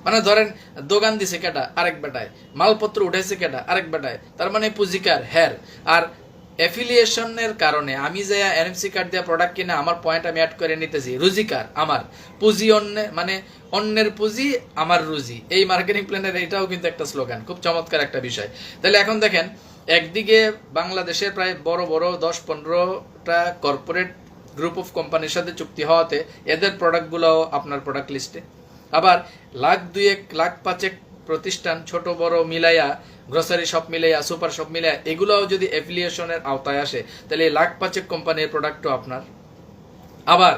মানে ধরেন দোকান দিছে কেটা, আরেক বেটায়, মালপত্র উঠেছে কেটা, আরেক বেটায়, তার মানে পুঁজিকার হ্যার। আর অ্যাফিলিয়েশনের কারণে আমি যে এনএফসি কার্ড দিয়ে প্রোডাক্ট কিনে আমার পয়েন্ট আমি অ্যাড করে নিতেছি, রুজিকার আমার, পুঁজি অন্য, মানে অন্যের পুঁজি আমার রুজি। এই মার্কেটিং প্ল্যানের এটাও কিন্তু একটা স্লোগান, খুব চমৎকার একটা বিষয়। তাহলে এখন দেখেন, একদিকে বাংলাদেশের প্রায় বড় বড় 10-15টা কর্পোরেট গ্রুপ অফ কোম্পানির সাথে চুক্তি হওয়াতে এদের প্রোডাক্টগুলো আপনার প্রোডাক্ট লিস্টে। আবার 1,00,000-2,1 লাখ 5 প্রতিষ্ঠান, ছোট বড় মিলাইয়া, গ্রোসারি শপ মিলাইয়া, সুপার শপ মিলাইয়া, এগুলোও যদি অ্যাফিলিয়েশনের আওতায় আসে, তাহলে 1,05,000 কোম্পানির প্রোডাক্টও আপনার। আবার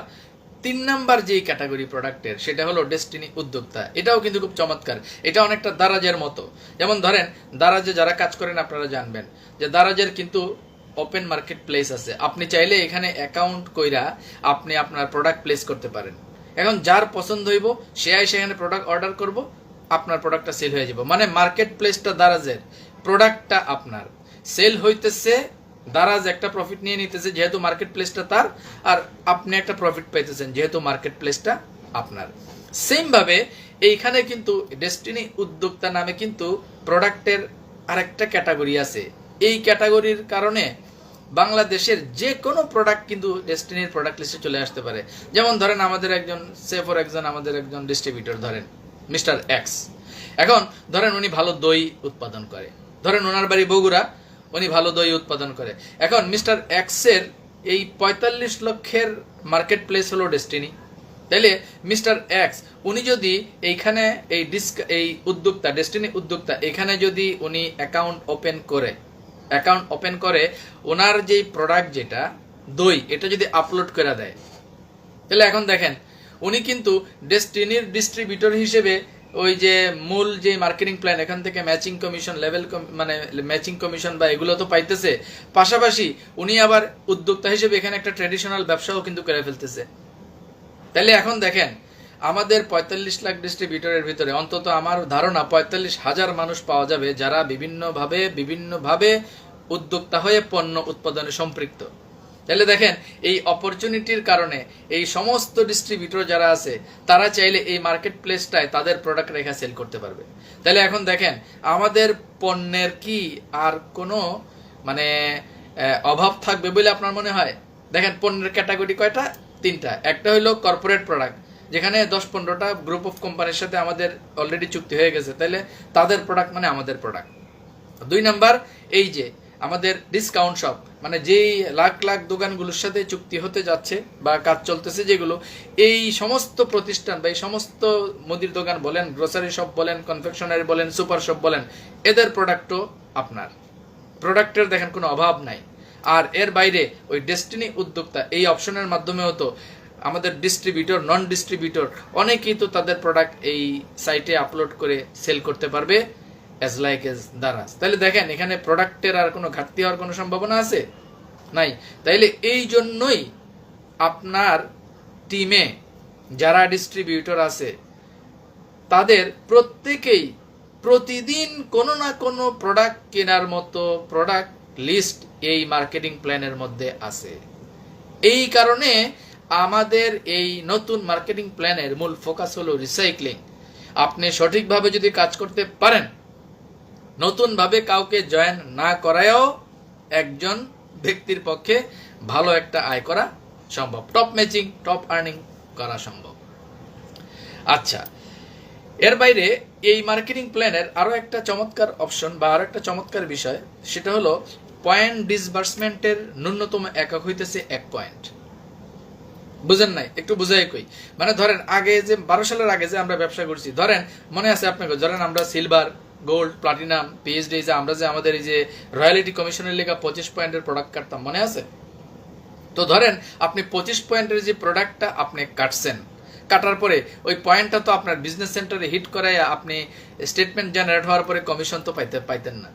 3 নাম্বার যেই ক্যাটাগরি প্রোডাক্টের, সেটা হলো ডেস্টিনি উদ্যোক্তা। এটাও কিন্তু খুব চমৎকার, এটা অনেকটা দারাজের মতো। যেমন ধরেন, দারাজে যারা কাজ করেন আপনারা জানবেন যে দারাজের কিন্তু ওপেন মার্কেট প্লেস আছে, আপনি চাইলে এখানে অ্যাকাউন্ট কইরা আপনি আপনার প্রোডাক্ট প্লেস করতে পারেন। এখন যার পছন্দ হইব সে সেখানে প্রোডাক্ট অর্ডার করব, আপনার প্রোডাক্টটা সেল হয়ে যাব। মানে মার্কেট প্লেসটা দারাজের, প্রোডাক্টটা আপনার, সেল হইতেছে দারাজ একটা প্রফিট নিয়ে নিতেছে যেহেতু মার্কেট প্লেসটা তার, আর আপনি একটা প্রফিট পাইতেছেন যেহেতু মার্কেট প্লেসটা আপনার। সেম ভাবে এইখানে কিন্তু ডেস্টিনি উদ্যোক্তা নামে কিন্তু প্রোডাক্টের আরেকটা ক্যাটাগরি আছে। এই ক্যাটাগরির কারণে বাংলাদেশের যে কোনো প্রোডাক্ট কিন্তু ডেস্টিনির প্রোডাক্ট লিস্টে চলে আসতে পারে। যেমন ধরেন আমাদের একজন আমাদের একজন ডিস্ট্রিবিউটর ধরেন মিস্টার এক্স। এখন ধরেন উনি ভালো দই উৎপাদন করে, ধরেন ওনার বাড়ি বগুড়া, উনি ভালো দই উৎপাদন করে। এখন মিস্টার এক্সের এই 45 লক্ষের মার্কেট প্লেস হলো ডেস্টিনি। তাইলে মিস্টার এক্স উনি যদি এইখানে এই উদ্যোক্তা ডেস্টিনি উদ্যোক্তা এখানে যদি উনি অ্যাকাউন্ট ওপেন করে ওনার যেই প্রোডাক্ট যেটা দই এটা যদি আপলোড করে দেয়, তাহলে এখন দেখেন উনি কিন্তু ডেস্টিনির ডিস্ট্রিবিউটর হিসেবে ওই যে মূল যে মার্কেটিং প্ল্যান এখান থেকে ম্যাচিং কমিশন মানে ম্যাচিং কমিশন বা এগুলো তো পাইতেছে, পাশাপাশি উনি আবার উদ্যোক্তা হিসেবে এখানে একটা ট্র্যাডিশনাল ব্যবসাও কিন্তু করে ফেলতেছে। তাহলে এখন দেখেন আমাদের 45 লাখ ডিস্ট্রিবিউটরের ভিতরে অন্তত আমার ধারণা 45,000 মানুষ পাওয়া যাবে যারা বিভিন্নভাবে উদ্যোক্তা হয়ে পণ্য উৎপাদনে সম্পৃক্ত। তাহলে দেখেন এই অপরচুনিটির কারণে এই সমস্ত ডিস্ট্রিবিউটর যারা আছে তারা চাইলে এই মার্কেট প্লেসটায় তাদের প্রোডাক্ট রেখা সেল করতে পারবে। তাহলে এখন দেখেন আমাদের পণ্যের কি আর কোনো মানে অভাব থাকবে বলে আপনার মনে হয়? দেখেন পণ্যের ক্যাটাগরি কয়টা? 3টা। একটা হইলো কর্পোরেট প্রোডাক্ট, যেখানে 10-15টা গ্রুপ অফ কোম্পানির সাথে আমাদের অলরেডি চুক্তি হয়ে গেছে, তাইলে তাদের প্রোডাক্ট মানে আমাদের প্রোডাক্ট। 2 নাম্বার এই যে আমাদের ডিসকাউন্ট শপ, মানে যেই লাখ লাখ দোকানগুলোর সাথে চুক্তি হতে যাচ্ছে বা কাজ চলতেছে যেগুলো, এই সমস্ত প্রতিষ্ঠান বা এই সমস্ত মুদির দোকান বলেন, গ্রোসারি শপ বলেন, কনফেকশনারি বলেন, সুপার শপ বলেন, এদের প্রোডাক্টও আপনার। প্রোডাক্টের দেখেন কোনো অভাব নাই। আর এর বাইরে ওই ডেস্টিনি উদ্যোক্তা এই অপশনের মাধ্যমেও তো আমাদের ডিস্ট্রিবিউটর, নন ডিস্ট্রিবিউটর অনেকেই তো তাদের প্রোডাক্ট এই সাইটে আপলোড করে সেল করতে পারবে as like as দারাজ। তাহলে দেখেন এখানে প্রোডাক্টের আর কোনো ঘাটতি হওয়ার কোনো সম্ভাবনা আছে নাই। তাইলে এই জন্যই আপনার টিমে যারা ডিস্ট্রিবিউটর আছে তাদের প্রত্যেকেই প্রতিদিন কোনো না কোনো প্রোডাক্ট কেনার মতো প্রোডাক্ট লিস্ট এই মার্কেটিং প্ল্যানের মধ্যে আছে। এই কারণে আমাদের এই নতুন মার্কেটিং প্ল্যানের মূল ফোকাস হলো রিসাইক্লিং। আপনি সঠিকভাবে যদি কাজ করতে পারেন, নতুনভাবে কাউকে জয়েন না করায়ও একজন ব্যক্তির পক্ষে ভালো একটা আয় করা সম্ভব, টপ ম্যাচিং, টপ আর্নিং করা সম্ভব। আচ্ছা, এর বাইরে এই মার্কেটিং প্ল্যানের আরো একটা চমৎকার অপশন বা আরো একটা চমৎকার বিষয়, সেটা হলো পয়েন্ট ডিসবার্সমেন্টের ন্যূনতম একক হইতেছে 1 পয়েন্ট। বুঝেন নাই? একটু বুঝাই কই। মানে ধরেন আগে যে 12 সালের আগে যে আমরা ব্যবসা করছি, ধরেন মনে আছে আপনাকে, ধরেন আমরা সিলভার, গোল্ড, প্লাটিনাম, পিএইচডি যে আমরা যে আমাদের এই যে রয়্যালিটি কমিশনের লেখা 25 পয়েন্টের প্রোডাক্ট কাটতাম, মনে আছে? তো ধরেন আপনি 25 পয়েন্টের যে প্রোডাক্টটা আপনি কাটছেন, কাটার পরে ওই পয়েন্টটা তো আপনার বিজনেস সেন্টারে হিট করায় আপনি স্টেটমেন্ট জেনারেট হওয়ার পরে কমিশন তো পাইতেন না।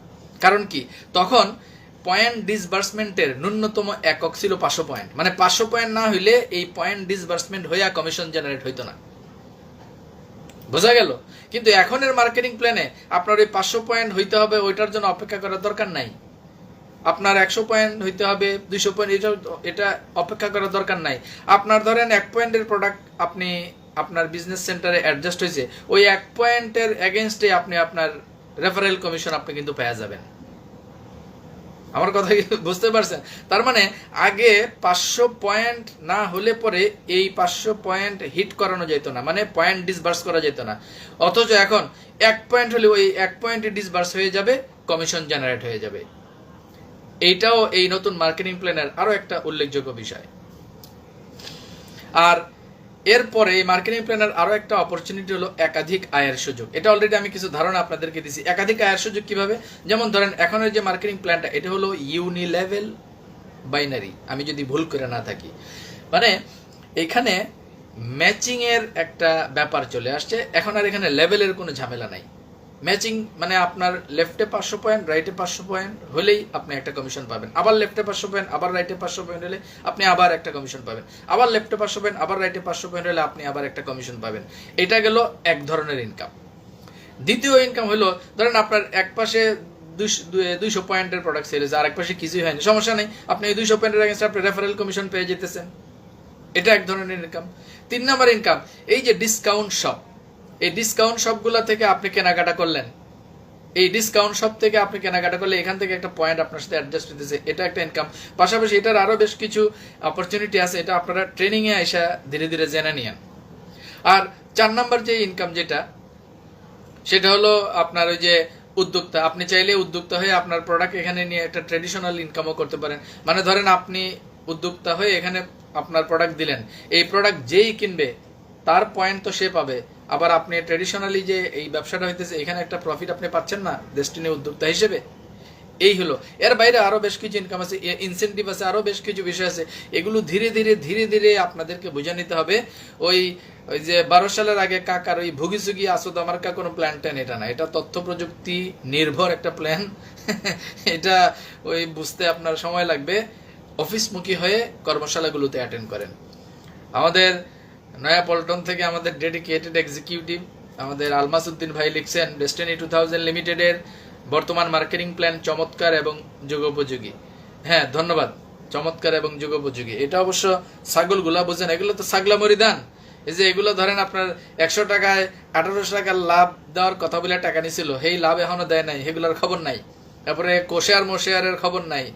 কারণ কি? তখন পয়েন্ট ডিসবার্সমেন্টের ন্যূনতম একক ছিল 500 পয়েন্ট। মানে 500 পয়েন্ট না হইলে এই পয়েন্ট ডিসবার্সমেন্ট হইয়া কমিশন জেনারেট হইতো না। বোঝা গেল? কিন্তু এখনের মার্কেটিং প্ল্যানে আপনার ওই 500 পয়েন্ট হইতে হবে, ওইটার জন্য অপেক্ষা করার দরকার নাই। আপনার 100 পয়েন্ট হইতে হবে, 200 পয়েন্ট, এটা অপেক্ষা করার দরকার নাই। আপনার ধরেন 1 পয়েন্টের প্রোডাক্ট আপনি আপনার বিজনেস সেন্টারে অ্যাডজাস্ট হয়েছে, ওই 1 পয়েন্টের এগেনস্টে আপনি আপনার রেফারেল কমিশন আপনি কিন্তু পেয়ে যাবেন। আমার কথা বুঝতে পারছেন? তার মানে আগে 500 পয়েন্ট না হলে পরে এই 500 পয়েন্ট হিট করানো যেত না, মানে পয়েন্ট ডিসবার্স করা যেত না। অথচ এখন 1 পয়েন্ট হলে ওই 1 পয়েন্টে ডিসবার্স হয়ে যাবে, কমিশন জেনারেট হয়ে যাবে। এইটাও এই নতুন মার্কেটিং প্ল্যানের আরো একটা উল্লেখযোগ্য বিষয়। আর এরপরে এই মার্কেটিং প্ল্যানের আরো একটা অপরচুনিটি হলো একাধিক আয়ের সুযোগ। এটা অলরেডি আমি কিছু ধারণা আপনাদেরকে দিছি। একাধিক আয়ের সুযোগ কিভাবে? যেমন ধরেন এখনের যে মার্কেটিং প্ল্যানটা, এটা হলো ইউনিলেভেল বাইনারি, আমি যদি ভুল করে না থাকি। মানে এখানে ম্যাচিং এর একটা ব্যাপার চলে আসছে, এখন আর এখানে লেভেলের কোনো ঝামেলা নাই। ম্যাচিং মানে আপনার লেফটে 500 পয়েন্ট, রাইটে 500 পয়েন্ট হলেই আপনি একটা কমিশন পাবেন, আবার লেফটে 500 পয়েন্ট, আবার রাইটে 500 পয়েন্ট হলে আপনি আবার একটা কমিশন পাবেন, আবার লেফটে 500 পয়েন্ট, আবার রাইটে 500 পয়েন্ট হলে আপনি আবার একটা কমিশন পাবেন। এটা গেল এক ধরনের ইনকাম। দ্বিতীয় ইনকাম হলো, ধরেন আপনার এক পাশে 200 পয়েন্টের প্রোডাক্ট সেল হয়েছে, আর এক পাশে কিছুই হয়নি, সমস্যা নেই, আপনি এই 200 পয়েন্টের এগেইনস্টে আপনি রেফারেল কমিশন পেয়ে যেতেছেন, এটা এক ধরনের ইনকাম। 3 নাম্বার ইনকাম, এই যে ডিসকাউন্ট শপ, এই ডিসকাউন্ট শপগুলো থেকে আপনি কেনাকাটা করলেন, এই ডিসকাউন্ট শপ থেকে আপনি কেনাকাটা করলে এখান থেকে একটা পয়েন্ট আপনার সাথে অ্যাডজাস্ট হতেছে, এটা একটা ইনকাম। পাশাপাশি এটার আরও বেশ কিছু অপরচুনিটি আছে, এটা আপনারা ট্রেনিংয়ে এসে ধীরে ধীরে জেনে নিয়েন। আর 4 নাম্বার যে ইনকাম যেটা, সেটা হলো আপনার ওই যে উদ্যোক্তা। আপনি চাইলে উদ্যোক্তা হয়ে আপনার প্রোডাক্ট এখানে নিয়ে একটা ট্রেডিশনাল ইনকামও করতে পারেন। মানে ধরেন আপনি উদ্যোক্তা হয়ে এখানে আপনার প্রোডাক্ট দিলেন, এই প্রোডাক্ট যেই কিনবে তার পয়েন্ট তো সে পাবে, আবার আপনি ট্রেডিশনালি যে এই ব্যবসাটা হইতেছে এখানে একটা প্রফিট আপনি পাচ্ছেন না ডেস্টিনি উদ্যোক্তা হিসেবে। এই হলো, এর বাইরে আরো বেশ কিছু ইনকাম আছে, ইনসেন্টিভ আছে, আরো বেশ কিছু বিষয় আছে, এগুলো ধীরে ধীরে আপনাদেরকে বুঝে নিতে হবে। ওই যে 12 সালের আগে কাকার ওই ভুগিসুগি আসদ আমার কোনো প্ল্যান ট্যান এটা না, এটা তথ্য প্রযুক্তি নির্ভর একটা প্ল্যান। এটা ওই বুঝতে আপনার সময় লাগবে। অফিসমুখী হয়ে কর্মশালাগুলোতে অ্যাটেন্ড করেন। আমাদের নয়া পল্টন থেকে আমাদের ডেডিকেটেড এক্সিকিউটিভ আমাদের আলমাস উদ্দিন ভাই লিখছেন, ডেস্টিনি 2000 লিমিটেডের বর্তমান মার্কেটিং প্ল্যান চমৎকার এবং যুগোপযোগী। হ্যাঁ, ধন্যবাদ। চমৎকার এবং যুগোপযোগী, এটা অবশ্য ছাগলগুলা বোঝেন, এগুলো তো ছাগলা মরিদান। এই যে এগুলো ধরেন আপনার 100 টাকায় 1800 টাকার লাভ দেওয়ার কথা বলে টাকা নিছিল, সেই লাভ এখনো দেয় নাই, সেগুলোর খবর নাই। তারপরে কোশেয়ার মোশেয়ারের খবর নাই,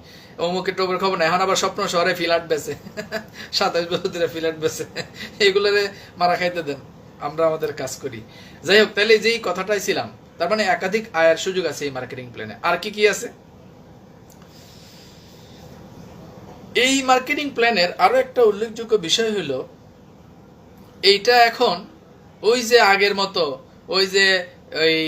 অমুকের টোকের খবর নাই। এখন আবার স্বপ্ন শহরে ফ্ল্যাট বেচে, 27 বছর ধরে ফ্ল্যাট বেচে। এইগুলোরে মারা খাইতে দেন, আমরা আমাদের কাজ করি। যাই হোক, তাহলে যেই কথাটাই ছিলাম, তার মানে একাধিক আয়ের সুযোগ আছে এই মার্কেটিং প্ল্যানে। আর কি কি আছে? এই মার্কেটিং প্ল্যানের আরো একটা উল্লেখযোগ্য বিষয় হলো, এইটা এখন ওই যে আগের মতো ওই যে ওই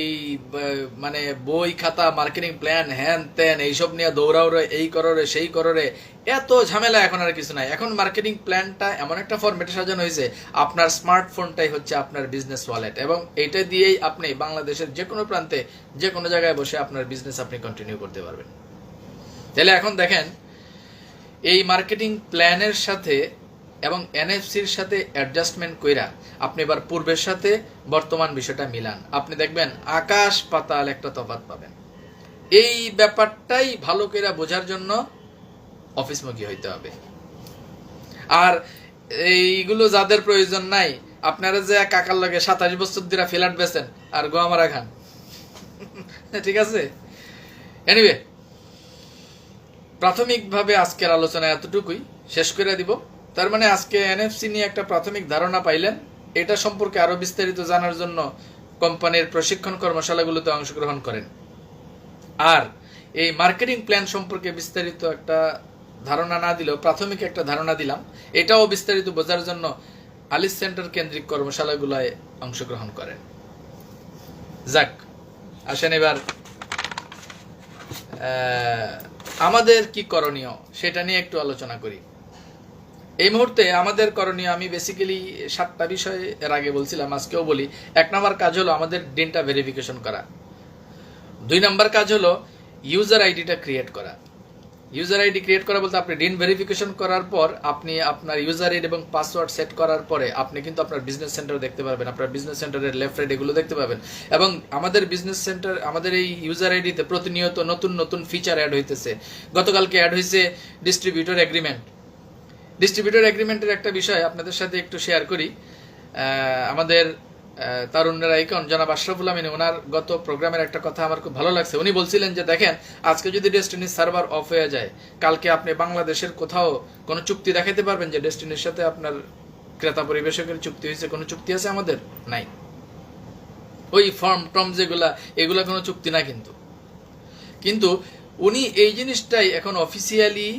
মানে বই খাতা মার্কেটিং প্ল্যান হ্যান ত্যান এইসব নিয়ে দৌড়াও রে, এই করো রে, সেই করো রে, এত ঝামেলা এখন আর কিছু নাই। এখন মার্কেটিং প্ল্যানটা এমন একটা ফরম্যাটে সাজানো হয়েছে, আপনার স্মার্টফোনটাই হচ্ছে আপনার বিজনেস ওয়ালেট, এবং এইটা দিয়েই আপনি বাংলাদেশের যে কোনো প্রান্তে যে কোনো জায়গায় বসে আপনার বিজনেস আপনি কন্টিনিউ করতে পারবেন। তাহলে এখন দেখেন, এই মার্কেটিং প্ল্যানের সাথে এবং এনএফসির সাথে অ্যাডজাস্টমেন্ট কইরা আপনি এবার পূর্বের সাথে বর্তমান বিষয়টা মিলান, আপনি দেখবেন আকাশ পাতাল একটা তফাৎ পাবেন। এই ব্যাপারটাই ভালো করে বোঝার জন্য অফিসমুখী হইতে হবে। আর এইগুলো যাদের প্রয়োজন নাই, আপনারা যে কাকার লগে 27 বছর ধরে ফ্ল্যাট বেচেন আর গোয়ামারা খান, ঠিক আছে? এনিওয়ে, প্রাথমিকভাবে আজকের আলোচনা এতটুকুই, শেষ করে দিব। তার মানে আজকে এনএফসি নিয়ে একটা প্রাথমিক ধারণা পাইলেন। এটা সম্পর্কে আরো বিস্তারিত জানার জন্য কোম্পানির প্রশিক্ষণ কর্মশালাগুলোতে অংশগ্রহণ করেন। আর এই মার্কেটিং প্ল্যান সম্পর্কে বিস্তারিত একটা ধারণা না দিলেও প্রাথমিক একটা ধারণা দিলাম, এটাও বিস্তারিত বোঝার জন্য আলিস সেন্টার কেন্দ্রিক কর্মশালাগুলোয় অংশগ্রহণ করেন। যাক, আসেন এবার আমাদের কি করণীয় সেটা নিয়ে একটু আলোচনা করি। এই মুহূর্তে আমাদের করণীয়, আমি বেসিক্যালি 7টা বিষয় এর আগে বলছিলাম, আজকেও বলি। 1 নম্বর কাজ হলো আমাদের ডিনটা ভেরিফিকেশন করা। 2 নম্বর কাজ হলো ইউজার আইডিটা ক্রিয়েট করা। ইউজার আইডি ক্রিয়েট করা বলতে আপনি ডিন ভেরিফিকেশন করার পর আপনি আপনার ইউজার আইডি এবং পাসওয়ার্ড সেট করার পরে আপনি কিন্তু আপনার বিজনেস সেন্টার দেখতে পারবেন, আপনার বিজনেস সেন্টারের লেফট রাইট এগুলো দেখতে পাবেন। এবং আমাদের বিজনেস সেন্টার, আমাদের এই ইউজার আইডিতে প্রতিনিয়ত নতুন নতুন ফিচার অ্যাড হইতেছে। গতকালকে অ্যাড হয়েছে ডিস্ট্রিবিউটর এগ্রিমেন্ট। ডিস্ট্রিবিউটর এগ্রিমেন্টের একটা বিষয় আপনাদের সাথে একটু শেয়ার করি। আমাদের তারুণ্যের আইকন জনাব আশরাফুল আমিন, ওনার গত প্রোগ্রামের একটা কথা আমার খুব ভালো লাগছে। উনি বলছিলেন যে দেখেন, আজকে যদি ডেস্টিনির সার্ভার অফ হয়ে যায়, কালকে আপনি বাংলাদেশের কোথাও কোনো চুক্তি দেখাতে পারবেন যে ডেস্টিনির সাথে আপনার ক্রেতা পরিবেশকের চুক্তি হয়েছে? কোনো চুক্তি আছে আমাদের? নাই। ওই ফর্ম টর্ম যেগুলা, এগুলা কোনো চুক্তি না। কিন্তু উনি এই জিনিসটাই এখন অফিসিয়ালি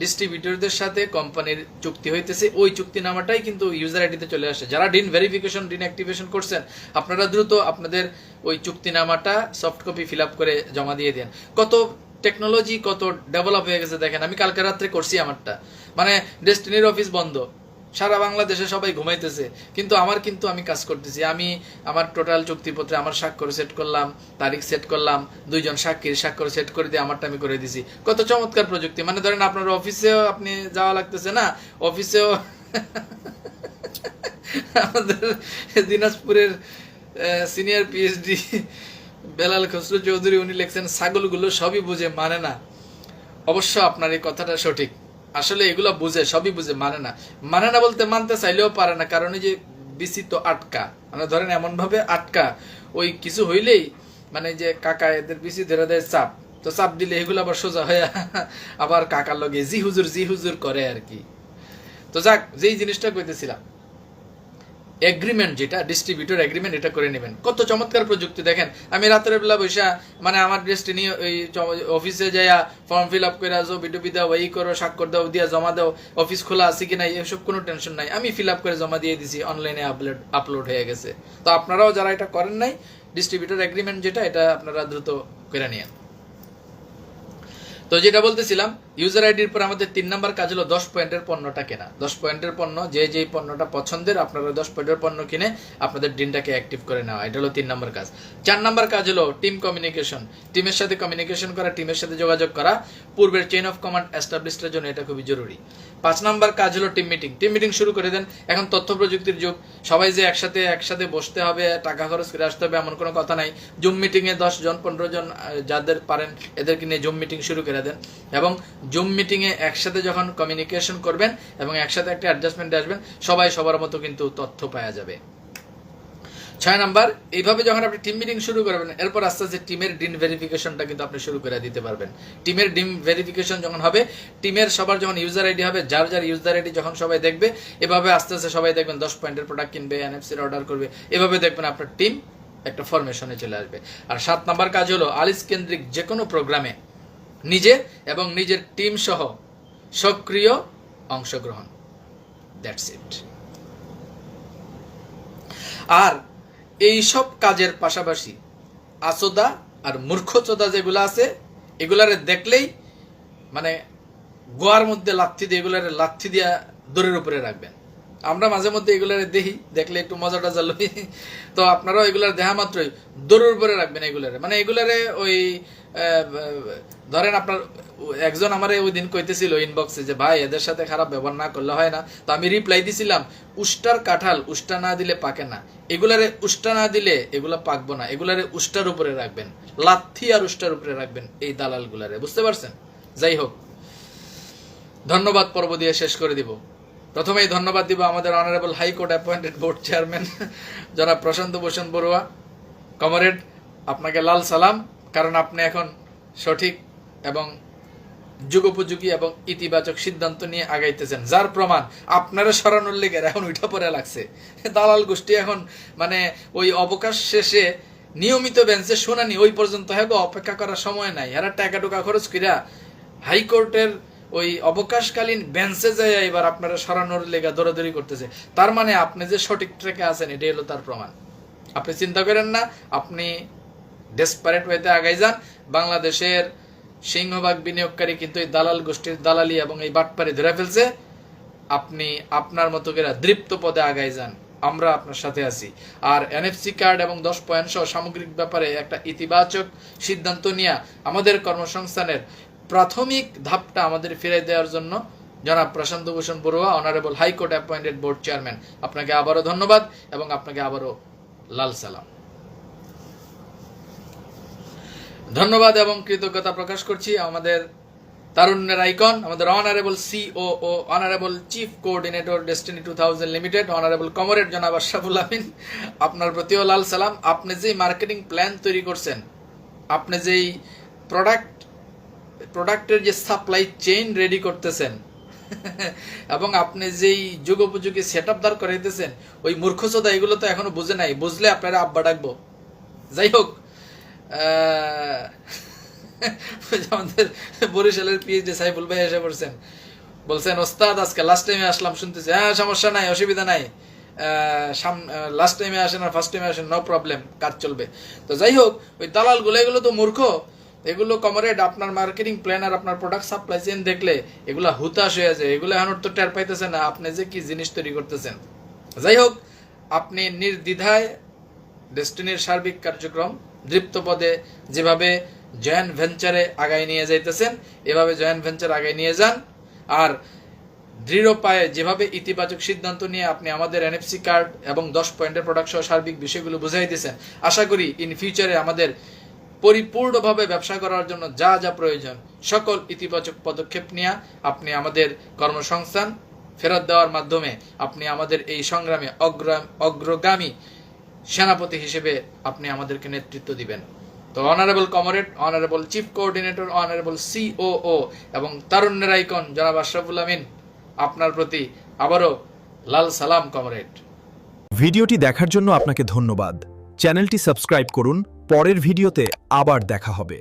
ডিস্ট্রিবিউটরদের সাথে কোম্পানির চুক্তি হইতেছে, ওই চুক্তিনামাটাই কিন্তু ইউজার আইডিতে চলে আসে। যারা ডিন ভেরিফিকেশন, ডিন অ্যাক্টিভেশন করছেন, আপনারা দ্রুত আপনাদের ওই চুক্তিনামাটা সফট কপি ফিল আপ করে জমা দিয়ে দেন। কত টেকনোলজি কত ডেভেলপ হয়ে গেছে দেখেন। আমি কালকে রাত্রে করছি আমারটা, মানে ডেস্টিনির অফিস বন্ধ, সারা বাংলাদেশে সবাই ঘুমাইতেছে, কিন্তু আমি কাজ করতেছি। আমি আমার টোটাল চুক্তিপত্রে আমার স্বাক্ষর সেট করলাম, তারিখ সেট করলাম, 2 জন সাক্ষীর স্বাক্ষর সেট করে দিয়ে আমারটা আমি করে দিছি। কত চমৎকার প্রযুক্তি! মানে ধরেন আপনার অফিসেও আপনি যাওয়া লাগতেছে না, অফিসেও আমাদের দিনাজপুরের সিনিয়র পিএইচডি বেলাল খসরু চৌধুরী উনি লিখছেন, ছাগলগুলো সবই বুঝে মানে না। অবশ্য আপনার এই কথাটা সঠিক, আসলে এগুলো বুঝে, সবই বুঝে, মানে না বলতে মানতে চাইলেও পারে না, কারণ এই যে বিসি তো আটকা, মানে ধরেন এমন ভাবে আটকা, ওই কিছু হইলেই মানে যে কাকা এদের বিসি ধরে দেয় চাপ, তো চাপ দিলে এগুলো আবার সোজা হয়ে আবার কাকার লগে জি হুজুর করে আর কি। তো যাক, যেই জিনিসটা কইতেছিলাম, এগ্রিমেন্ট যেটা ডিস্ট্রিবিউটর এগ্রিমেন্ট, এটা করে নেবেন। কত চমৎকার প্রযুক্তি দেখেন। আমি রাতের বেলা বসে মানে আমার ডেস্টিনি ওই অফিসে যাইয়া ফর্ম ফিল আপ করে আসো, বিটুপি দাও, এই করো, স্বাক্ষর দাও, দিয়া জমা দাও, অফিস খোলা আছে কি নাই এসব কোনো টেনশন নাই, আমি ফিল আপ করে জমা দিয়ে দিছি, অনলাইনে আপলোড হয়ে গেছে। তো আপনারাও যারা এটা করেন নাই, ডিস্ট্রিবিউটর এগ্রিমেন্ট যেটা, এটা আপনারা দ্রুত করে নিয়েন। তো যেটা বলতেছিলাম, ইউজার আইডির পর আমাদের 3 নাম্বার কাজ হলো 10 পয়েন্টের পণ্যটা কেনা। 10 পয়েন্টের পণ্য, যেই পণ্যটা পছন্দের আপনারা 10 পয়েন্টের পণ্য কিনে আপনাদের দিনটাকে অ্যাক্টিভ করে নেওয়া, এটা হলো 3 নাম্বার কাজ। 4 নাম্বার কাজ হলো টিম কমিউনিকেশন, টিমের সাথে কমিউনিকেশন করা, টিমের সাথে যোগাযোগ করা, পূর্বের চেইন অফ কমান্ড এস্টাবলিশের জন্য এটা খুবই জরুরি। 5 নাম্বার কাজ হলো টিম মিটিং শুরু করে দেন। এখন তথ্য প্রযুক্তির যুগ, সবাই যে একসাথে বসতে হবে, টাকা খরচ করে আসতে হবে এমন কোনো কথা নাই। জুম মিটিংয়ে 10 জন 15 জন যাদের পারেন এদেরকে নিয়ে জুম মিটিং শুরু করে দেন, এবং জুম মিটিংয়ে একসাথে যখন কমিউনিকেশন করবেন এবং একসাথে একটা অ্যাডজাস্টমেন্টে আসবেন, সবাই সবার মতো কিন্তু তথ্য পাওয়া যাবে। 6 নাম্বার, এইভাবে যখন আপনি টিম মিটিং শুরু করবেন, এরপর আস্তে আস্তে টিমের ডিন ভেরিফিকেশনটা কিন্তু আপনি শুরু করে দিতে পারবেন। টিমের ডিন ভেরিফিকেশন যখন হবে, টিমের সবার যখন ইউজার আইডি হবে, যার ইউজার আইডি যখন সবাই দেখবে, এভাবে আস্তে আস্তে সবাই দেখবেন 10 পয়েন্টের প্রোডাক্ট কিনবে, এনএফসির অর্ডার করবে, এভাবে দেখবেন আপনার টিম একটা ফরমেশনে চলে আসবে। আর 7 নাম্বার কাজ হলো আলিস কেন্দ্রিক যে কোনো প্রোগ্রামে নিজে এবং নিজের টিম সহ সক্রিয় অংশগ্রহণ। That's it. আর এই সব কাজের পাশাপাশি আসোদা আর মূর্খচোদা যেগুলো আছে, এগুলারে দেখলেই মানে গোয়ার মধ্যে লাথি দিয়ে, এগুলারে লাথি দিয়া দড়ির উপরে রাখবেন। আমরা মাঝে মধ্যে এগুলারে দেখলে একটু মজা টজা লই, তো আপনারাও এগুলার দেখা মাত্রই দড়ির উপরে রাখবেন এগুলারে। মানে এগুলারে ওই ধরেন আপনার একজন আমারে ওই দিন কইতেছিল ইনবক্সে যে ভাই এদের সাথে খারাপ ব্যবহার না করলে হয় না, তো আমি রিপ্লাই দিছিলাম, উষ্টার কাঁঠাল উষ্টা না দিলে পাকে না, এগুলারে উষ্টা না দিলে এগুলা পাকবো না, এগুলারে উষ্টার উপরে রাখবেন, লাথি আর উষ্টার উপরে রাখবেন এই দালাল গুলারে, বুঝতে পারছেন? যাই হোক, ধন্যবাদ পর্ব দিয়ে শেষ করে দিব। প্রথমেই ধন্যবাদ দিব আমাদের honourable high court appointed board chairman জনাব প্রশান্ত ভূষণ বড়ুয়া। কমরেড, আপনাকে লাল সালাম, কারণ আপনি এখন সঠিক এবং যুগোপযোগী এবং ইতিবাচক সিদ্ধান্ত নিয়ে আগাইতেছেন, যার প্রমাণ আপনারা সরানোর লেগে এখন উঠা পড়ে লাগছে। দালাল গোষ্ঠী এখন মানে ওই অবকাশ শেষে নিয়মিত বেঞ্চে শুনানি ওই পর্যন্ত হ্যাঁ অপেক্ষা করার সময় নাই, এরা টাকা টুকা খরচ করিয়া হাইকোর্টের ওই অবকাশকালীন বেঞ্চে যায় এবার আপনারা সরানোর লেগা দৌড়াদৌড়ি করতেছে। তার মানে আপনি যে সঠিক ট্র্যাকে আছেন এটাই হলো তার প্রমাণ। আপনি চিন্তা করেন না, আপনি ডেসপারেট ওয়েতে আগাই যান। বাংলাদেশের সিংহভাগ বিনিয়োগকারী কিন্তু এই দালাল গোষ্ঠীর দালালি এবং এই বাটপারি ধরে ফেলছে। আপনি আপনার মতো করে দৃপ্ত পদে আগাই যান, আমরা আপনার সাথে আছি। আর এনএফসি কার্ড এবং 10 পয়েন্ট সহ সামগ্রিক ব্যাপারে একটা ইতিবাচক সিদ্ধান্ত নিয়ে আমাদের কর্মসংস্থানের প্রাথমিক ধাপটা আমাদের ফিরে দেওয়ার জন্য জনাব Prashanta Bhushan Barua, honourable high court appointed board chairman, আপনাকে আবারও ধন্যবাদ এবং আপনাকে আবারও লাল সালাম। ধন্যবাদ এবং কৃতজ্ঞতা প্রকাশ করছি আমাদের তারুণ্যের আইকন, আমাদের honourable COO, honourable chief coordinator destiny 2000 limited, honourable comrade জনাব আশরাফুল আমিন, আপনার প্রতিও লাল সালাম। আপনি যেই মার্কেটিং প্ল্যান তৈরি করছেন, আপনি যেই প্রোডাক্টের যে সাপ্লাই চেইন রেডি করতেছেন এবং আপনি যেই যুগোপযোগী সেট আপ দাঁড় করাইতেছেন, ওই মূর্খচোদা এগুলো তো এখনো বুঝে নাই, বুঝলে আপনারা আব্বা ডাকবো। যাই হোক, আমাদের বরিশালের পিএইচডি সাইফুল ভাই এসে পড়ছেন, বলছেন ওস্তাদ আজকে লাস্ট টাইমে আসলাম, শুনতেছি। হ্যাঁ, সমস্যা নাই, অসুবিধা নাই, লাস্ট টাইমে আসেন আর ফার্স্ট টাইমে আসেন, নো প্রবলেম, কাজ চলবে। তো যাই হোক, ওই দালাল গুলো এগুলো তো মূর্খ, এগুলো কমরেড আপনার মার্কেটিং প্ল্যান আর আপনার প্রোডাক্ট সাপ্লাই চেইন দেখলে এগুলা হুতাশ হয়ে যায়, এগুলো এখন তো টের পাইতেছেন না আপনি যে কি জিনিস তৈরি করতেছেন। যাই হোক, আপনি নির্দ্বিধায় ডেস্টিনির সার্বিক কার্যক্রম দৃপ্তপদে যেভাবে জয়েন্ট ভেঞ্চারে আগায় নিয়ে যাইতেছেন, এভাবে জয়েন্ট ভেঞ্চার আগায় নিয়ে যান। আর দৃঢ় পায়ে যেভাবে ইতিবাচক সিদ্ধান্ত নিয়ে আপনি আমাদের এনএফসি কার্ড এবং 10 পয়েন্টের প্রোডাক্ট সহ সার্বিক বিষয়গুলো বুঝাই দিয়েছেন, আশা করি ইন ফিউচারে আমাদের পরিপূর্ণভাবে ব্যবসা করার জন্য যা যা প্রয়োজন সকল ইতিবাচক পদক্ষেপ নিয়ে আপনি আমাদের কর্মসংস্থান ফেরত দেওয়ার মাধ্যমে আপনি আমাদের এই সংগ্রামে অগ্রগামী সেনাপতি হিসেবে আপনি আমাদেরকে নেতৃত্ব দিবেন। তো honourable comrade, honourable chief coordinator, honourable COO এবং তারুণ্যের আইকন জনাব আশরাফুল আমিন, আপনার প্রতি আবারও লাল সালাম কমরেড। ভিডিওটি দেখার জন্য আপনাকে ধন্যবাদ। চ্যানেলটি সাবস্ক্রাইব করুন। পরের ভিডিওতে আবার দেখা হবে।